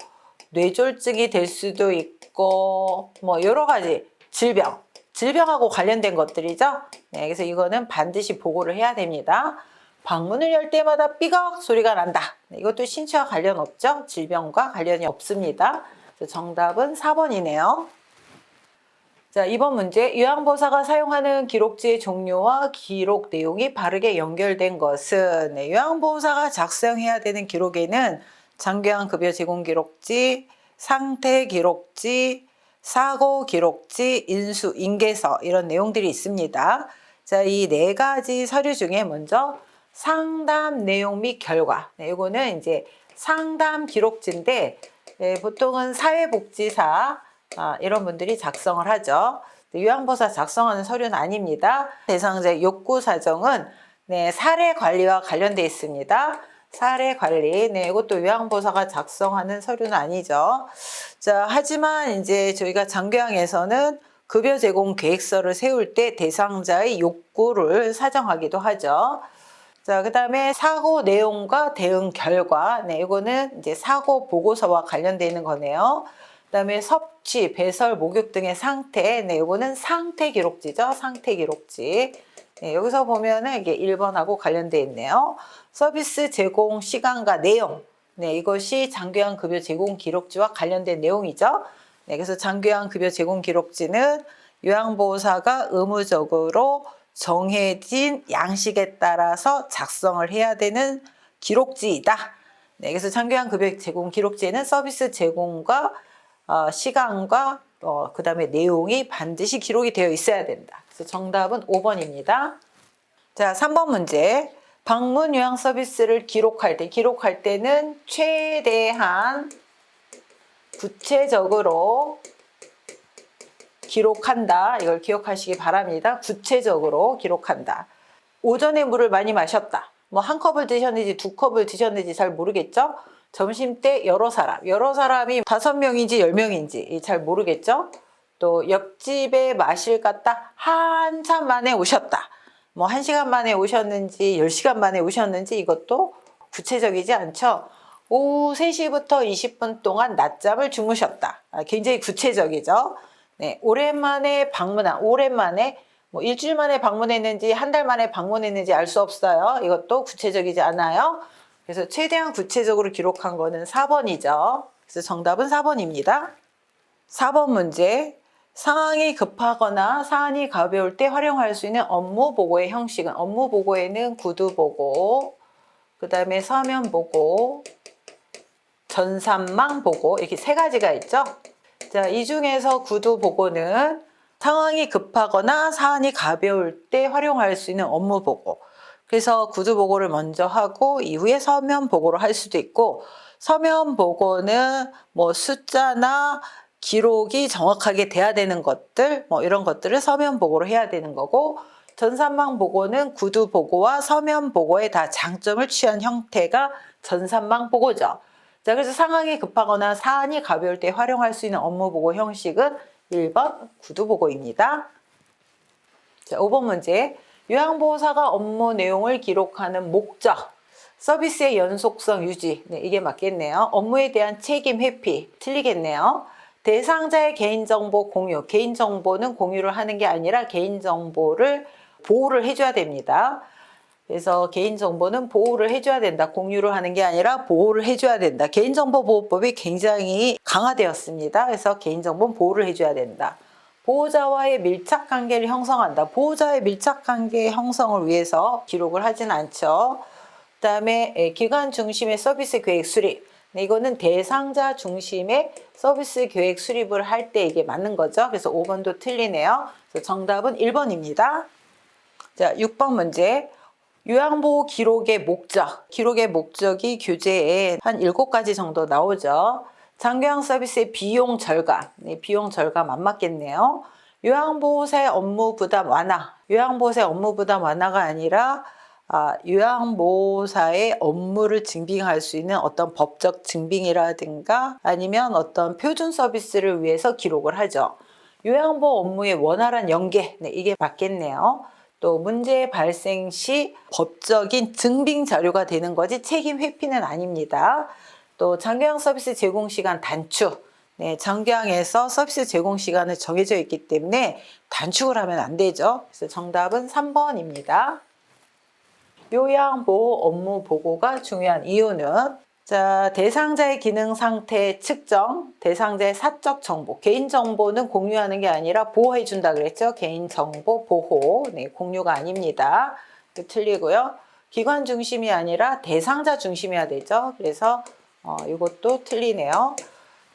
뇌졸중이 될 수도 있고 뭐 여러 가지 질병하고 관련된 것들이죠. 네, 그래서 이거는 반드시 보고를 해야 됩니다. 방문을 열 때마다 삐걱 소리가 난다. 네, 이것도 신체와 관련 없죠. 질병과 관련이 없습니다. 정답은 4번이네요. 자, 이번 문제. 요양보호사가 사용하는 기록지의 종류와 기록 내용이 바르게 연결된 것은 네, 요양보호사가 작성해야 되는 기록에는 장기요양 급여 제공 기록지, 상태 기록지, 사고 기록지, 인수, 인계서 이런 내용들이 있습니다. 자, 이 네 가지 서류 중에 먼저 상담 내용 및 결과. 네, 이거는 이제 상담 기록지인데 네, 보통은 사회복지사 이런 분들이 작성을 하죠. 요양보호사 작성하는 서류는 아닙니다. 대상자의 욕구 사정은 네, 사례 관리와 관련되어 있습니다. 사례 관리, 네, 이것도 요양보호사가 작성하는 서류는 아니죠. 자, 하지만 이제 저희가 장교양에서는 급여 제공 계획서를 세울 때 대상자의 욕구를 사정하기도 하죠. 자, 그 다음에 사고 내용과 대응 결과. 네, 이거는 이제 사고 보고서와 관련되어 있는 거네요. 그 다음에 섭취, 배설, 목욕 등의 상태. 네, 이거는 상태 기록지죠. 상태 기록지. 네, 여기서 보면은 이게 1번하고 관련되어 있네요. 서비스 제공 시간과 내용. 네, 이것이 장교양 급여 제공 기록지와 관련된 내용이죠. 네, 그래서 장교양 급여 제공 기록지는 요양보호사가 의무적으로 정해진 양식에 따라서 작성을 해야 되는 기록지이다. 네, 그래서 장교양 급여 제공 기록지에는 서비스 제공과 시간과 그 다음에 내용이 반드시 기록이 되어 있어야 된다. 그래서 정답은 5번입니다. 자, 3번 문제. 방문 요양 서비스를 기록할 때는 최대한 구체적으로 기록한다. 이걸 기억하시기 바랍니다. 구체적으로 기록한다. 오전에 물을 많이 마셨다. 뭐 한 컵을 드셨는지 두 컵을 드셨는지 잘 모르겠죠? 점심 때 여러 사람이 5명인지 10명인지 잘 모르겠죠? 또 옆집에 마실 갔다 한참 만에 오셨다. 뭐 1시간 만에 오셨는지 10시간 만에 오셨는지 이것도 구체적이지 않죠? 오후 3시부터 20분 동안 낮잠을 주무셨다. 굉장히 구체적이죠? 네, 오랜만에 뭐 일주일 만에 방문했는지 한 달 만에 방문했는지 알 수 없어요. 이것도 구체적이지 않아요. 그래서 최대한 구체적으로 기록한 거는 4번이죠. 그래서 정답은 4번입니다. 4번 문제. 상황이 급하거나 사안이 가벼울 때 활용할 수 있는 업무 보고의 형식은 업무 보고에는 구두 보고, 그 다음에 서면 보고, 전산망 보고 이렇게 세 가지가 있죠. 자, 이 중에서 구두 보고는 상황이 급하거나 사안이 가벼울 때 활용할 수 있는 업무 보고. 그래서 구두 보고를 먼저 하고 이후에 서면 보고를 할 수도 있고, 서면 보고는 뭐 숫자나 기록이 정확하게 돼야 되는 것들, 뭐 이런 것들을 서면 보고로 해야 되는 거고, 전산망 보고는 구두 보고와 서면 보고에 다 장점을 취한 형태가 전산망 보고죠. 자, 그래서 상황이 급하거나 사안이 가벼울 때 활용할 수 있는 업무 보고 형식은 1번 구두 보고입니다. 자, 5번 문제. 요양보호사가 업무 내용을 기록하는 목적, 서비스의 연속성 유지. 네, 이게 맞겠네요. 업무에 대한 책임 회피. 틀리겠네요. 대상자의 개인정보 공유. 개인정보는 공유를 하는 게 아니라 개인정보를 보호를 해줘야 됩니다. 그래서 개인정보는 보호를 해줘야 된다. 공유를 하는 게 아니라 보호를 해줘야 된다. 개인정보보호법이 굉장히 강화되었습니다. 그래서 개인정보는 보호를 해줘야 된다. 보호자와의 밀착관계를 형성한다. 보호자의 밀착관계 형성을 위해서 기록을 하진 않죠. 그 다음에 기관 중심의 서비스 계획 수립. 네, 이거는 대상자 중심의 서비스 계획 수립을 할 때 이게 맞는 거죠. 그래서 5번도 틀리네요. 그래서 정답은 1번입니다. 자, 6번 문제. 요양보호 기록의 목적. 기록의 목적이 교재에 한 7가지 정도 나오죠. 장교양 서비스의 비용 절감, 네, 비용 절감 안 맞겠네요. 요양보호사의 업무 부담 완화, 요양보호사의 업무 부담 완화가 아니라 요양보호사의 업무를 증빙할 수 있는 어떤 법적 증빙이라든가 아니면 어떤 표준 서비스를 위해서 기록을 하죠. 요양보호 업무의 원활한 연계, 네, 이게 맞겠네요. 또 문제 발생 시 법적인 증빙 자료가 되는 거지 책임 회피는 아닙니다. 또 장교양 서비스 제공 시간 단축. 네, 장교양에서 서비스 제공 시간은 정해져 있기 때문에 단축을 하면 안 되죠. 그래서 정답은 3번입니다. 요양보호 업무 보고가 중요한 이유는 대상자의 기능 상태 측정, 대상자의 사적 정보, 개인 정보는 공유하는 게 아니라 보호해 준다 그랬죠. 개인 정보 보호, 네, 공유가 아닙니다. 틀리고요. 기관 중심이 아니라 대상자 중심이어야 되죠. 그래서 이것도 틀리네요.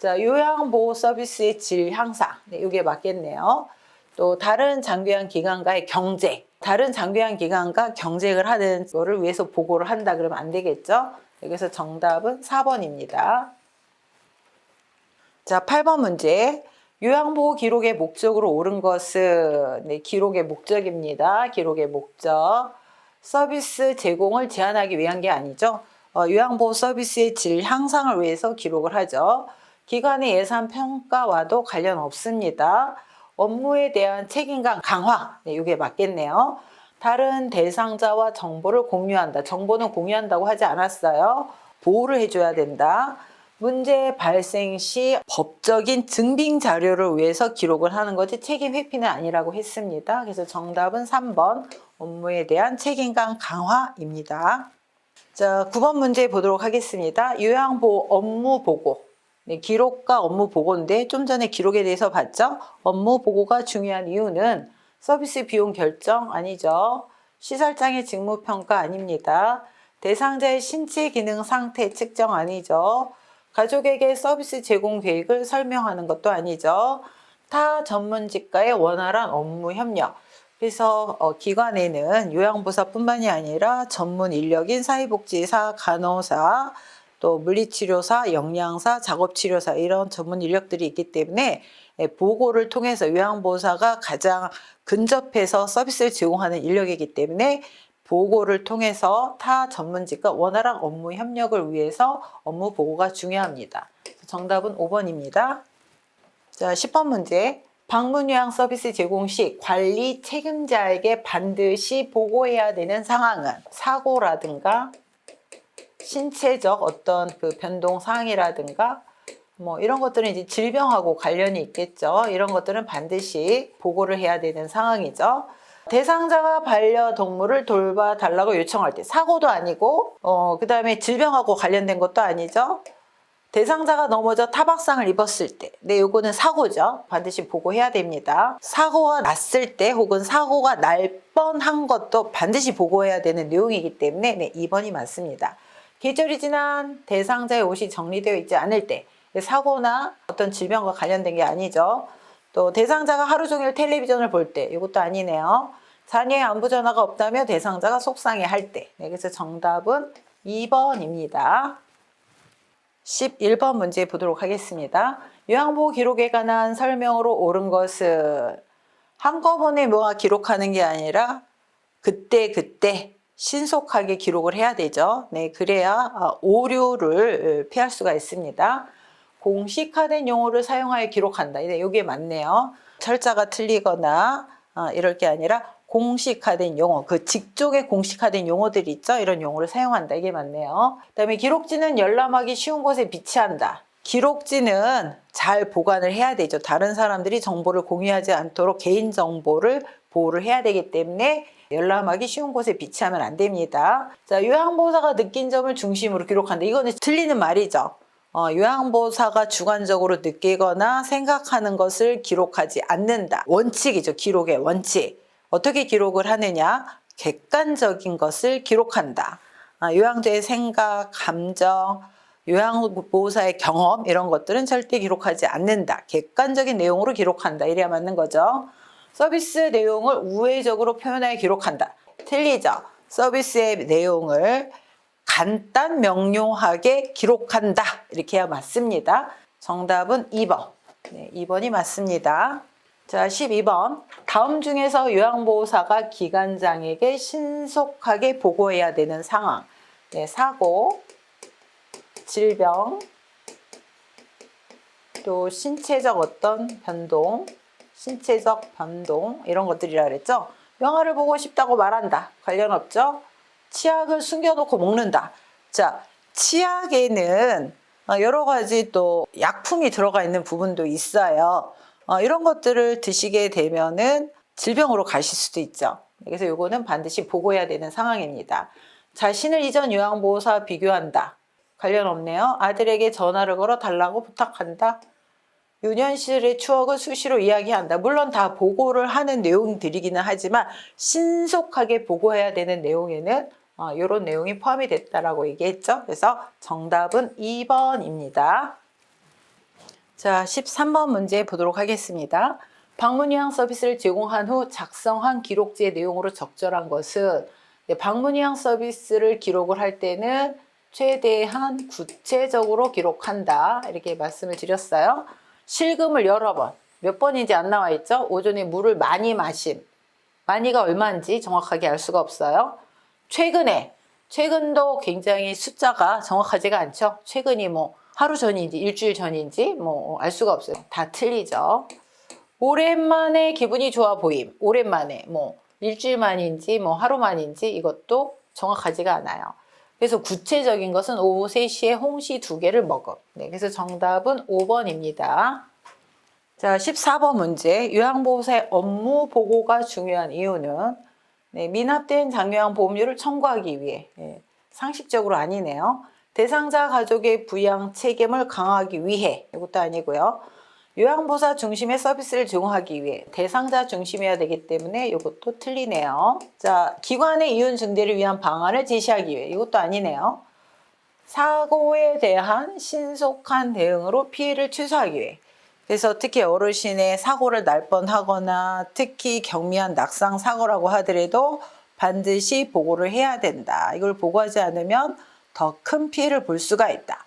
요양보호 서비스의 질 향상, 네, 이게 맞겠네요. 또 다른 장교양 기관과의 경쟁, 다른 장교양 기관과 경쟁을 하는 거를 위해서 보고를 한다 그러면 안 되겠죠. 그래서 정답은 4번입니다. 8번 문제. 요양보호 기록의 목적으로 옳은 것은, 네, 기록의 목적입니다. 기록의 목적. 서비스 제공을 제한하기 위한 게 아니죠. 요양보호 서비스의 질 향상을 위해서 기록을 하죠. 기관의 예산 평가와도 관련 없습니다. 업무에 대한 책임감 강화, 네, 이게 맞겠네요. 다른 대상자와 정보를 공유한다. 정보는 공유한다고 하지 않았어요. 보호를 해줘야 된다. 문제 발생 시 법적인 증빙 자료를 위해서 기록을 하는 거지 책임 회피는 아니라고 했습니다. 그래서 정답은 3번 업무에 대한 책임감 강화입니다. 9번 문제 보도록 하겠습니다. 요양보호 업무 보고. 네, 기록과 업무 보고인데 좀 전에 기록에 대해서 봤죠? 업무 보고가 중요한 이유는 서비스 비용 결정 아니죠. 시설장의 직무평가 아닙니다. 대상자의 신체 기능 상태 측정 아니죠. 가족에게 서비스 제공 계획을 설명하는 것도 아니죠. 타 전문직과의 원활한 업무 협력. 그래서 기관에는 요양보호사뿐만이 아니라 전문 인력인 사회복지사, 간호사, 또 물리치료사, 영양사, 작업치료사 이런 전문 인력들이 있기 때문에 보고를 통해서 요양보호사가 가장 근접해서 서비스를 제공하는 인력이기 때문에 보고를 통해서 타 전문직과 원활한 업무 협력을 위해서 업무 보고가 중요합니다. 정답은 5번입니다. 10번 문제. 방문 요양 서비스 제공 시 관리 책임자에게 반드시 보고해야 되는 상황은 사고라든가 신체적 어떤 그 변동 사항이라든가 뭐 이런 것들은 이제 질병하고 관련이 있겠죠. 이런 것들은 반드시 보고를 해야 되는 상황이죠. 대상자가 반려동물을 돌봐달라고 요청할 때 사고도 아니고 그 다음에 질병하고 관련된 것도 아니죠. 대상자가 넘어져 타박상을 입었을 때, 네, 요거는 사고죠. 반드시 보고해야 됩니다. 사고가 났을 때 혹은 사고가 날 뻔한 것도 반드시 보고해야 되는 내용이기 때문에 네, 2번이 맞습니다. 계절이 지난 대상자의 옷이 정리되어 있지 않을 때, 사고나 어떤 질병과 관련된 게 아니죠. 또 대상자가 하루 종일 텔레비전을 볼 때, 이것도 아니네요. 자녀의 안부 전화가 없다며 대상자가 속상해할 때, 네, 그래서 정답은 2번입니다. 11번 문제 보도록 하겠습니다. 요양보호 기록에 관한 설명으로 옳은 것은 한꺼번에 뭐가 기록하는 게 아니라 그때 신속하게 기록을 해야 되죠. 네, 그래야 오류를 피할 수가 있습니다. 공식화된 용어를 사용하여 기록한다. 이게 맞네요. 철자가 틀리거나 이럴 게 아니라 공식화된 용어, 그 직종의 공식화된 용어들이 있죠. 이런 용어를 사용한다. 이게 맞네요. 그다음에 기록지는 열람하기 쉬운 곳에 비치한다. 기록지는 잘 보관을 해야 되죠. 다른 사람들이 정보를 공유하지 않도록 개인정보를 보호를 해야 되기 때문에 열람하기 쉬운 곳에 비치하면 안 됩니다. 요양보호사가 느낀 점을 중심으로 기록한다. 이거는 틀리는 말이죠. 요양보호사가 주관적으로 느끼거나 생각하는 것을 기록하지 않는다. 원칙이죠. 기록의 원칙. 어떻게 기록을 하느냐? 객관적인 것을 기록한다. 요양자의 생각, 감정, 요양보호사의 경험 이런 것들은 절대 기록하지 않는다. 객관적인 내용으로 기록한다. 이래야 맞는 거죠. 서비스 내용을 우회적으로 표현하여 기록한다. 틀리죠. 서비스의 내용을 간단 명료하게 기록한다. 이렇게 해야 맞습니다. 정답은 2번. 네, 2번이 맞습니다. 자, 12번. 다음 중에서 요양보호사가 기관장에게 신속하게 보고해야 되는 상황. 네, 사고, 질병, 또 신체적 어떤 변동, 신체적 변동 이런 것들이라 그랬죠. 영화를 보고 싶다고 말한다. 관련 없죠. 치약을 숨겨놓고 먹는다. 자, 치약에는 여러 가지 또 약품이 들어가 있는 부분도 있어요. 이런 것들을 드시게 되면은 질병으로 가실 수도 있죠. 그래서 이거는 반드시 보고해야 되는 상황입니다. 자신을 이전 요양보호사와 비교한다. 관련 없네요. 아들에게 전화를 걸어 달라고 부탁한다. 유년 시절의 추억을 수시로 이야기한다. 물론 다 보고를 하는 내용들이기는 하지만 신속하게 보고해야 되는 내용에는 이런 내용이 포함이 됐다라고 얘기했죠. 그래서 정답은 2번입니다. 자, 13번 문제 보도록 하겠습니다. 방문 요양 서비스를 제공한 후 작성한 기록지의 내용으로 적절한 것은 방문 요양 서비스를 기록을 할 때는 최대한 구체적으로 기록한다. 이렇게 말씀을 드렸어요. 실금을 여러 번, 몇 번인지 안 나와 있죠? 오전에 물을 많이 마심. 많이가 얼마인지 정확하게 알 수가 없어요. 최근도 굉장히 숫자가 정확하지가 않죠. 최근이 뭐 하루 전인지 일주일 전인지 뭐 알 수가 없어요. 다 틀리죠. 오랜만에 기분이 좋아 보임. 오랜만에 뭐 일주일 만인지 뭐 하루 만인지 이것도 정확하지가 않아요. 그래서 구체적인 것은 오후 3시에 홍시 2개를 먹음. 네, 그래서 정답은 5번입니다. 자, 14번 문제. 요양보호사의 업무 보고가 중요한 이유는 미납된 장요양 보험료를 청구하기 위해. 상식적으로 아니네요. 대상자 가족의 부양 책임을 강화하기 위해. 이것도 아니고요. 요양보호사 중심의 서비스를 제공하기 위해 대상자 중심이어야 되기 때문에 이것도 틀리네요. 자, 기관의 이윤 증대를 위한 방안을 제시하기 위해 이것도 아니네요. 사고에 대한 신속한 대응으로 피해를 최소화하기 위해. 그래서 특히 어르신의 사고를 날 뻔하거나 특히 경미한 낙상 사고라고 하더라도 반드시 보고를 해야 된다. 이걸 보고하지 않으면 더 큰 피해를 볼 수가 있다.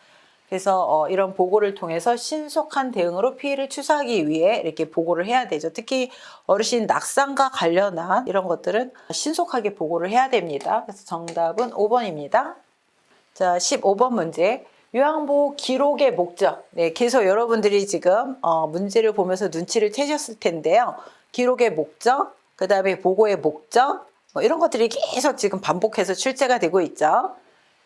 그래서 이런 보고를 통해서 신속한 대응으로 피해를 최소화하기 위해 이렇게 보고를 해야 되죠. 특히 어르신 낙상과 관련한 이런 것들은 신속하게 보고를 해야 됩니다. 그래서 정답은 5번입니다. 자, 15번 문제. 요양보호 기록의 목적. 네, 계속 여러분들이 지금 문제를 보면서 눈치를 채셨을 텐데요. 기록의 목적, 그 다음에 보고의 목적, 이런 것들이 계속 지금 반복해서 출제가 되고 있죠.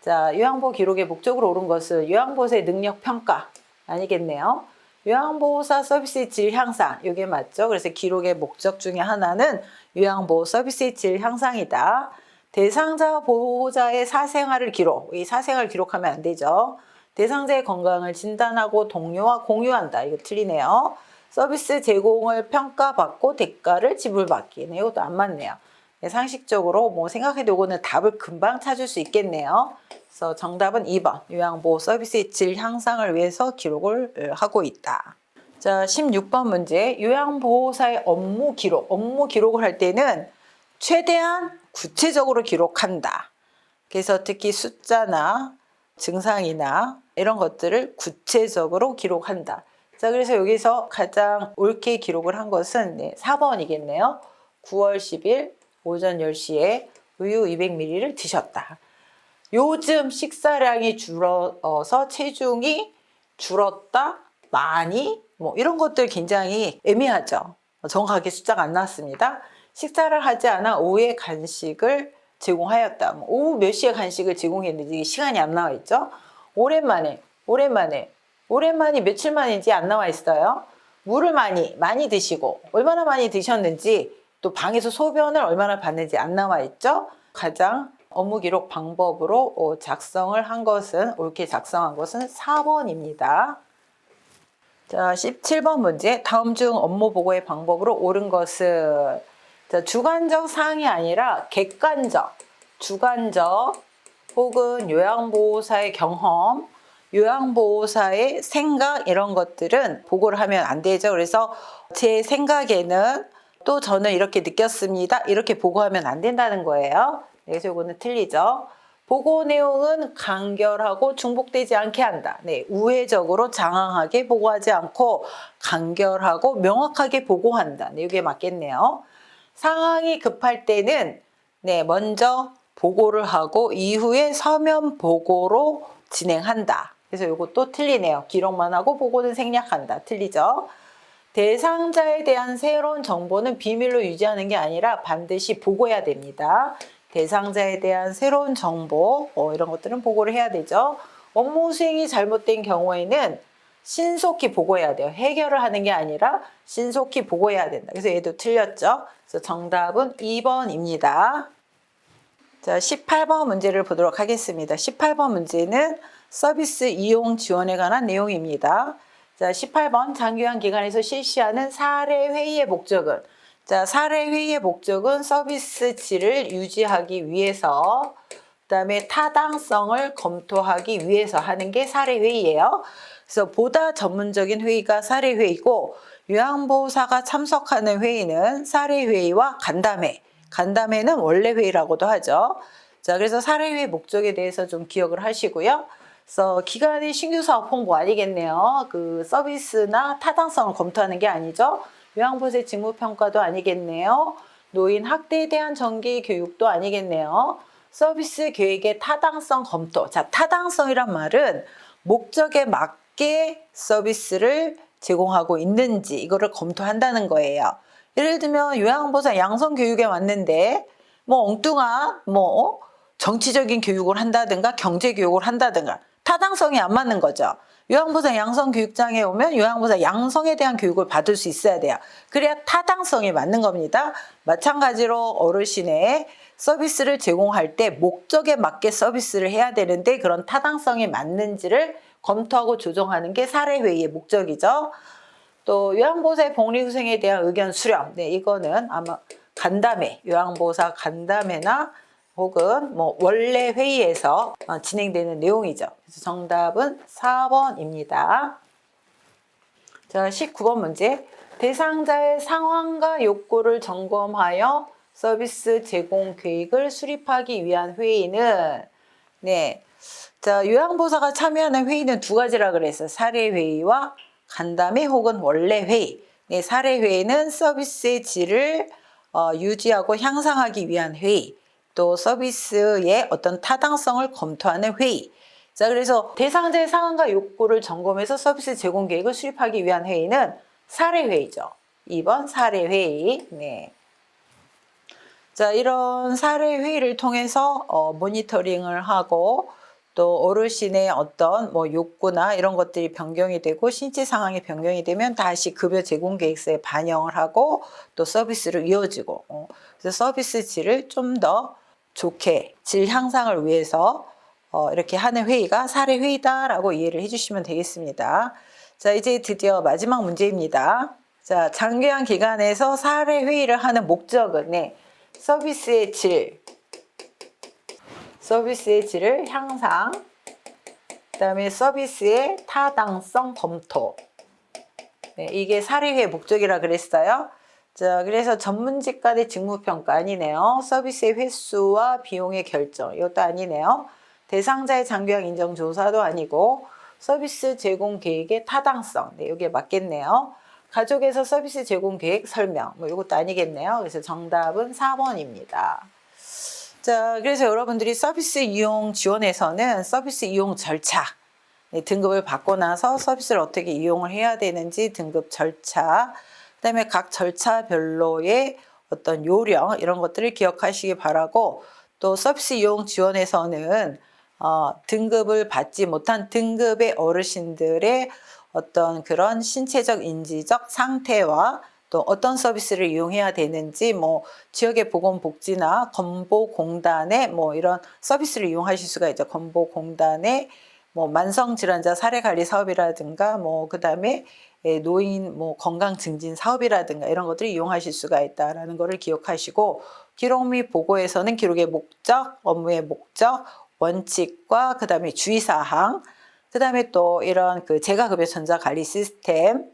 자, 요양보호 기록의 목적으로 옳은 것은 요양보호사의 능력 평가 아니겠네요. 요양보호사 서비스의 질 향상, 이게 맞죠? 그래서 기록의 목적 중에 하나는 요양보호 서비스의 질 향상이다. 대상자 보호자의 사생활을 기록, 이 사생활을 기록하면 안 되죠. 대상자의 건강을 진단하고 동료와 공유한다. 이거 틀리네요. 서비스 제공을 평가받고 대가를 지불받기. 네, 이것도 안 맞네요. 네, 상식적으로 뭐 생각해도 이거는 답을 금방 찾을 수 있겠네요. 그래서 정답은 2번. 요양보호 서비스의 질 향상을 위해서 기록을 하고 있다. 자, 16번 문제. 요양보호사의 업무 기록을 할 때는 최대한 구체적으로 기록한다. 그래서 특히 숫자나 증상이나 이런 것들을 구체적으로 기록한다. 자, 그래서 여기서 가장 옳게 기록을 한 것은 4번이겠네요. 9월 10일 오전 10시에 우유 200ml를 드셨다. 요즘 식사량이 줄어서 체중이 줄었다, 많이, 뭐 이런 것들 굉장히 애매하죠. 정확하게 숫자가 안 나왔습니다. 식사를 하지 않아 오후에 간식을 제공하였다. 뭐 오후 몇 시에 간식을 제공했는지 시간이 안 나와 있죠. 오랜만이 며칠 만인지 안 나와 있어요. 물을 많이 드시고 얼마나 많이 드셨는지 또 방에서 소변을 얼마나 봤는지 안 나와 있죠. 가장 업무 기록 방법으로 옳게 작성한 것은 4번입니다. 자, 17번 문제. 다음 중 업무 보고의 방법으로 옳은 것은 자, 주관적 사항이 아니라 객관적, 주관적 혹은 요양보호사의 경험, 요양보호사의 생각 이런 것들은 보고를 하면 안 되죠. 그래서 제 생각에는 또 저는 이렇게 느꼈습니다. 이렇게 보고하면 안 된다는 거예요. 그래서 이거는 틀리죠. 보고 내용은 간결하고 중복되지 않게 한다. 네, 우회적으로 장황하게 보고하지 않고 간결하고 명확하게 보고한다. 네, 이게 맞겠네요. 상황이 급할 때는 네, 먼저 보고를 하고 이후에 서면 보고로 진행한다. 그래서 이것도 틀리네요. 기록만 하고 보고는 생략한다. 틀리죠? 대상자에 대한 새로운 정보는 비밀로 유지하는 게 아니라 반드시 보고해야 됩니다. 대상자에 대한 새로운 정보, 이런 것들은 보고를 해야 되죠. 업무 수행이 잘못된 경우에는 신속히 보고해야 돼요. 해결을 하는 게 아니라 신속히 보고해야 된다. 그래서 얘도 틀렸죠. 그래서 정답은 2번입니다. 자, 18번 문제를 보도록 하겠습니다. 18번 문제는 서비스 이용 지원에 관한 내용입니다. 자, 18번 장기간 기관에서 실시하는 사례 회의의 목적은 자, 사례 회의의 목적은 서비스 질을 유지하기 위해서 그다음에 타당성을 검토하기 위해서 하는 게 사례 회의예요. 그래서 보다 전문적인 회의가 사례 회의고 요양보호사가 참석하는 회의는 사례 회의와 간담회. 간담회는 원래 회의라고도 하죠. 자, 그래서 사례 회의 목적에 대해서 좀 기억을 하시고요. 그래서 기관의 신규 사업 홍보 아니겠네요. 그 서비스나 타당성을 검토하는 게 아니죠. 요양보호사의 직무평가도 아니겠네요. 노인 학대에 대한 정기 교육도 아니겠네요. 서비스 계획의 타당성 검토. 자, 타당성이란 말은 목적에 맞게 서비스를 제공하고 있는지 이거를 검토한다는 거예요. 예를 들면 요양보호사 양성교육에 왔는데 뭐 엉뚱한 정치적인 교육을 한다든가 경제교육을 한다든가 타당성이 안 맞는 거죠. 요양보호사 양성교육장에 오면 요양보호사 양성에 대한 교육을 받을 수 있어야 돼요. 그래야 타당성이 맞는 겁니다. 마찬가지로 어르신의 서비스를 제공할 때 목적에 맞게 서비스를 해야 되는데 그런 타당성이 맞는지를 검토하고 조정하는 게 사례회의의 목적이죠. 또 요양보호사의 복리후생에 대한 의견 수렴. 네, 이거는 아마 간담회, 요양보호사 간담회나 혹은 원래 회의에서 진행되는 내용이죠. 그래서 정답은 4번입니다. 자, 19번 문제. 대상자의 상황과 욕구를 점검하여 서비스 제공 계획을 수립하기 위한 회의는 네. 자, 요양보호사가 참여하는 회의는 두 가지라 그랬어요. 사례회의와 간담회 혹은 원래 회의. 네, 사례회의는 서비스의 질을 유지하고 향상하기 위한 회의. 또 서비스의 어떤 타당성을 검토하는 회의. 자, 그래서 대상자의 상황과 욕구를 점검해서 서비스 제공 계획을 수립하기 위한 회의는 사례회의죠. 2번 사례회의. 네. 자, 이런 사례회의를 통해서 모니터링을 하고 또 어르신의 어떤 욕구나 이런 것들이 변경이 되고 신체 상황이 변경이 되면 다시 급여 제공 계획서에 반영을 하고 또 서비스로 이어지고 그래서 서비스 질을 좀 더 좋게 질 향상을 위해서 이렇게 하는 회의가 사례 회의다라고 이해를 해주시면 되겠습니다. 자, 이제 드디어 마지막 문제입니다. 자, 장기간 기간에서 사례 회의를 하는 목적은 네, 서비스의 질을 향상, 그다음에 서비스의 타당성 검토. 네, 이게 사례회의 목적이라 그랬어요. 자, 그래서 전문직 간의 직무평가 아니네요. 서비스의 횟수와 비용의 결정, 이것도 아니네요. 대상자의 장기간 인정 조사도 아니고 서비스 제공 계획의 타당성, 네, 이게 맞겠네요. 가족에서 서비스 제공 계획 설명, 이것도 아니겠네요. 그래서 정답은 4번입니다. 자, 그래서 여러분들이 서비스 이용 지원에서는 서비스 이용 절차, 네, 등급을 받고 나서 서비스를 어떻게 이용을 해야 되는지 등급 절차, 그다음에 각 절차별로의 어떤 요령 이런 것들을 기억하시기 바라고 또 서비스 이용 지원에서는 등급을 받지 못한 등급의 어르신들의 어떤 그런 신체적 인지적 상태와 또 어떤 서비스를 이용해야 되는지 지역의 보건복지나 건보공단의 이런 서비스를 이용하실 수가 있죠. 건보공단의 만성질환자 사례관리 사업이라든가 그다음에 노인 건강 증진 사업이라든가 이런 것들을 이용하실 수가 있다라는 것을 기억하시고 기록 및 보고에서는 기록의 목적, 업무의 목적, 원칙과 그다음에 주의사항, 그다음에 또 이런 그 재가급여 전자관리 시스템,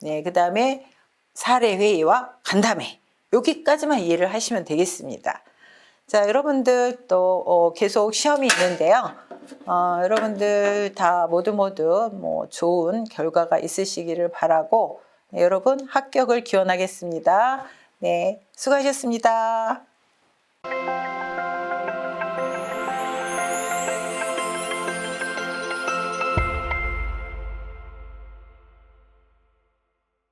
네, 그다음에 사례회의와 간담회 여기까지만 이해를 하시면 되겠습니다. 자, 여러분들 또 계속 시험이 있는데요. 여러분들 다 모두 뭐 좋은 결과가 있으시기를 바라고, 네, 여러분 합격을 기원하겠습니다. 네, 수고하셨습니다.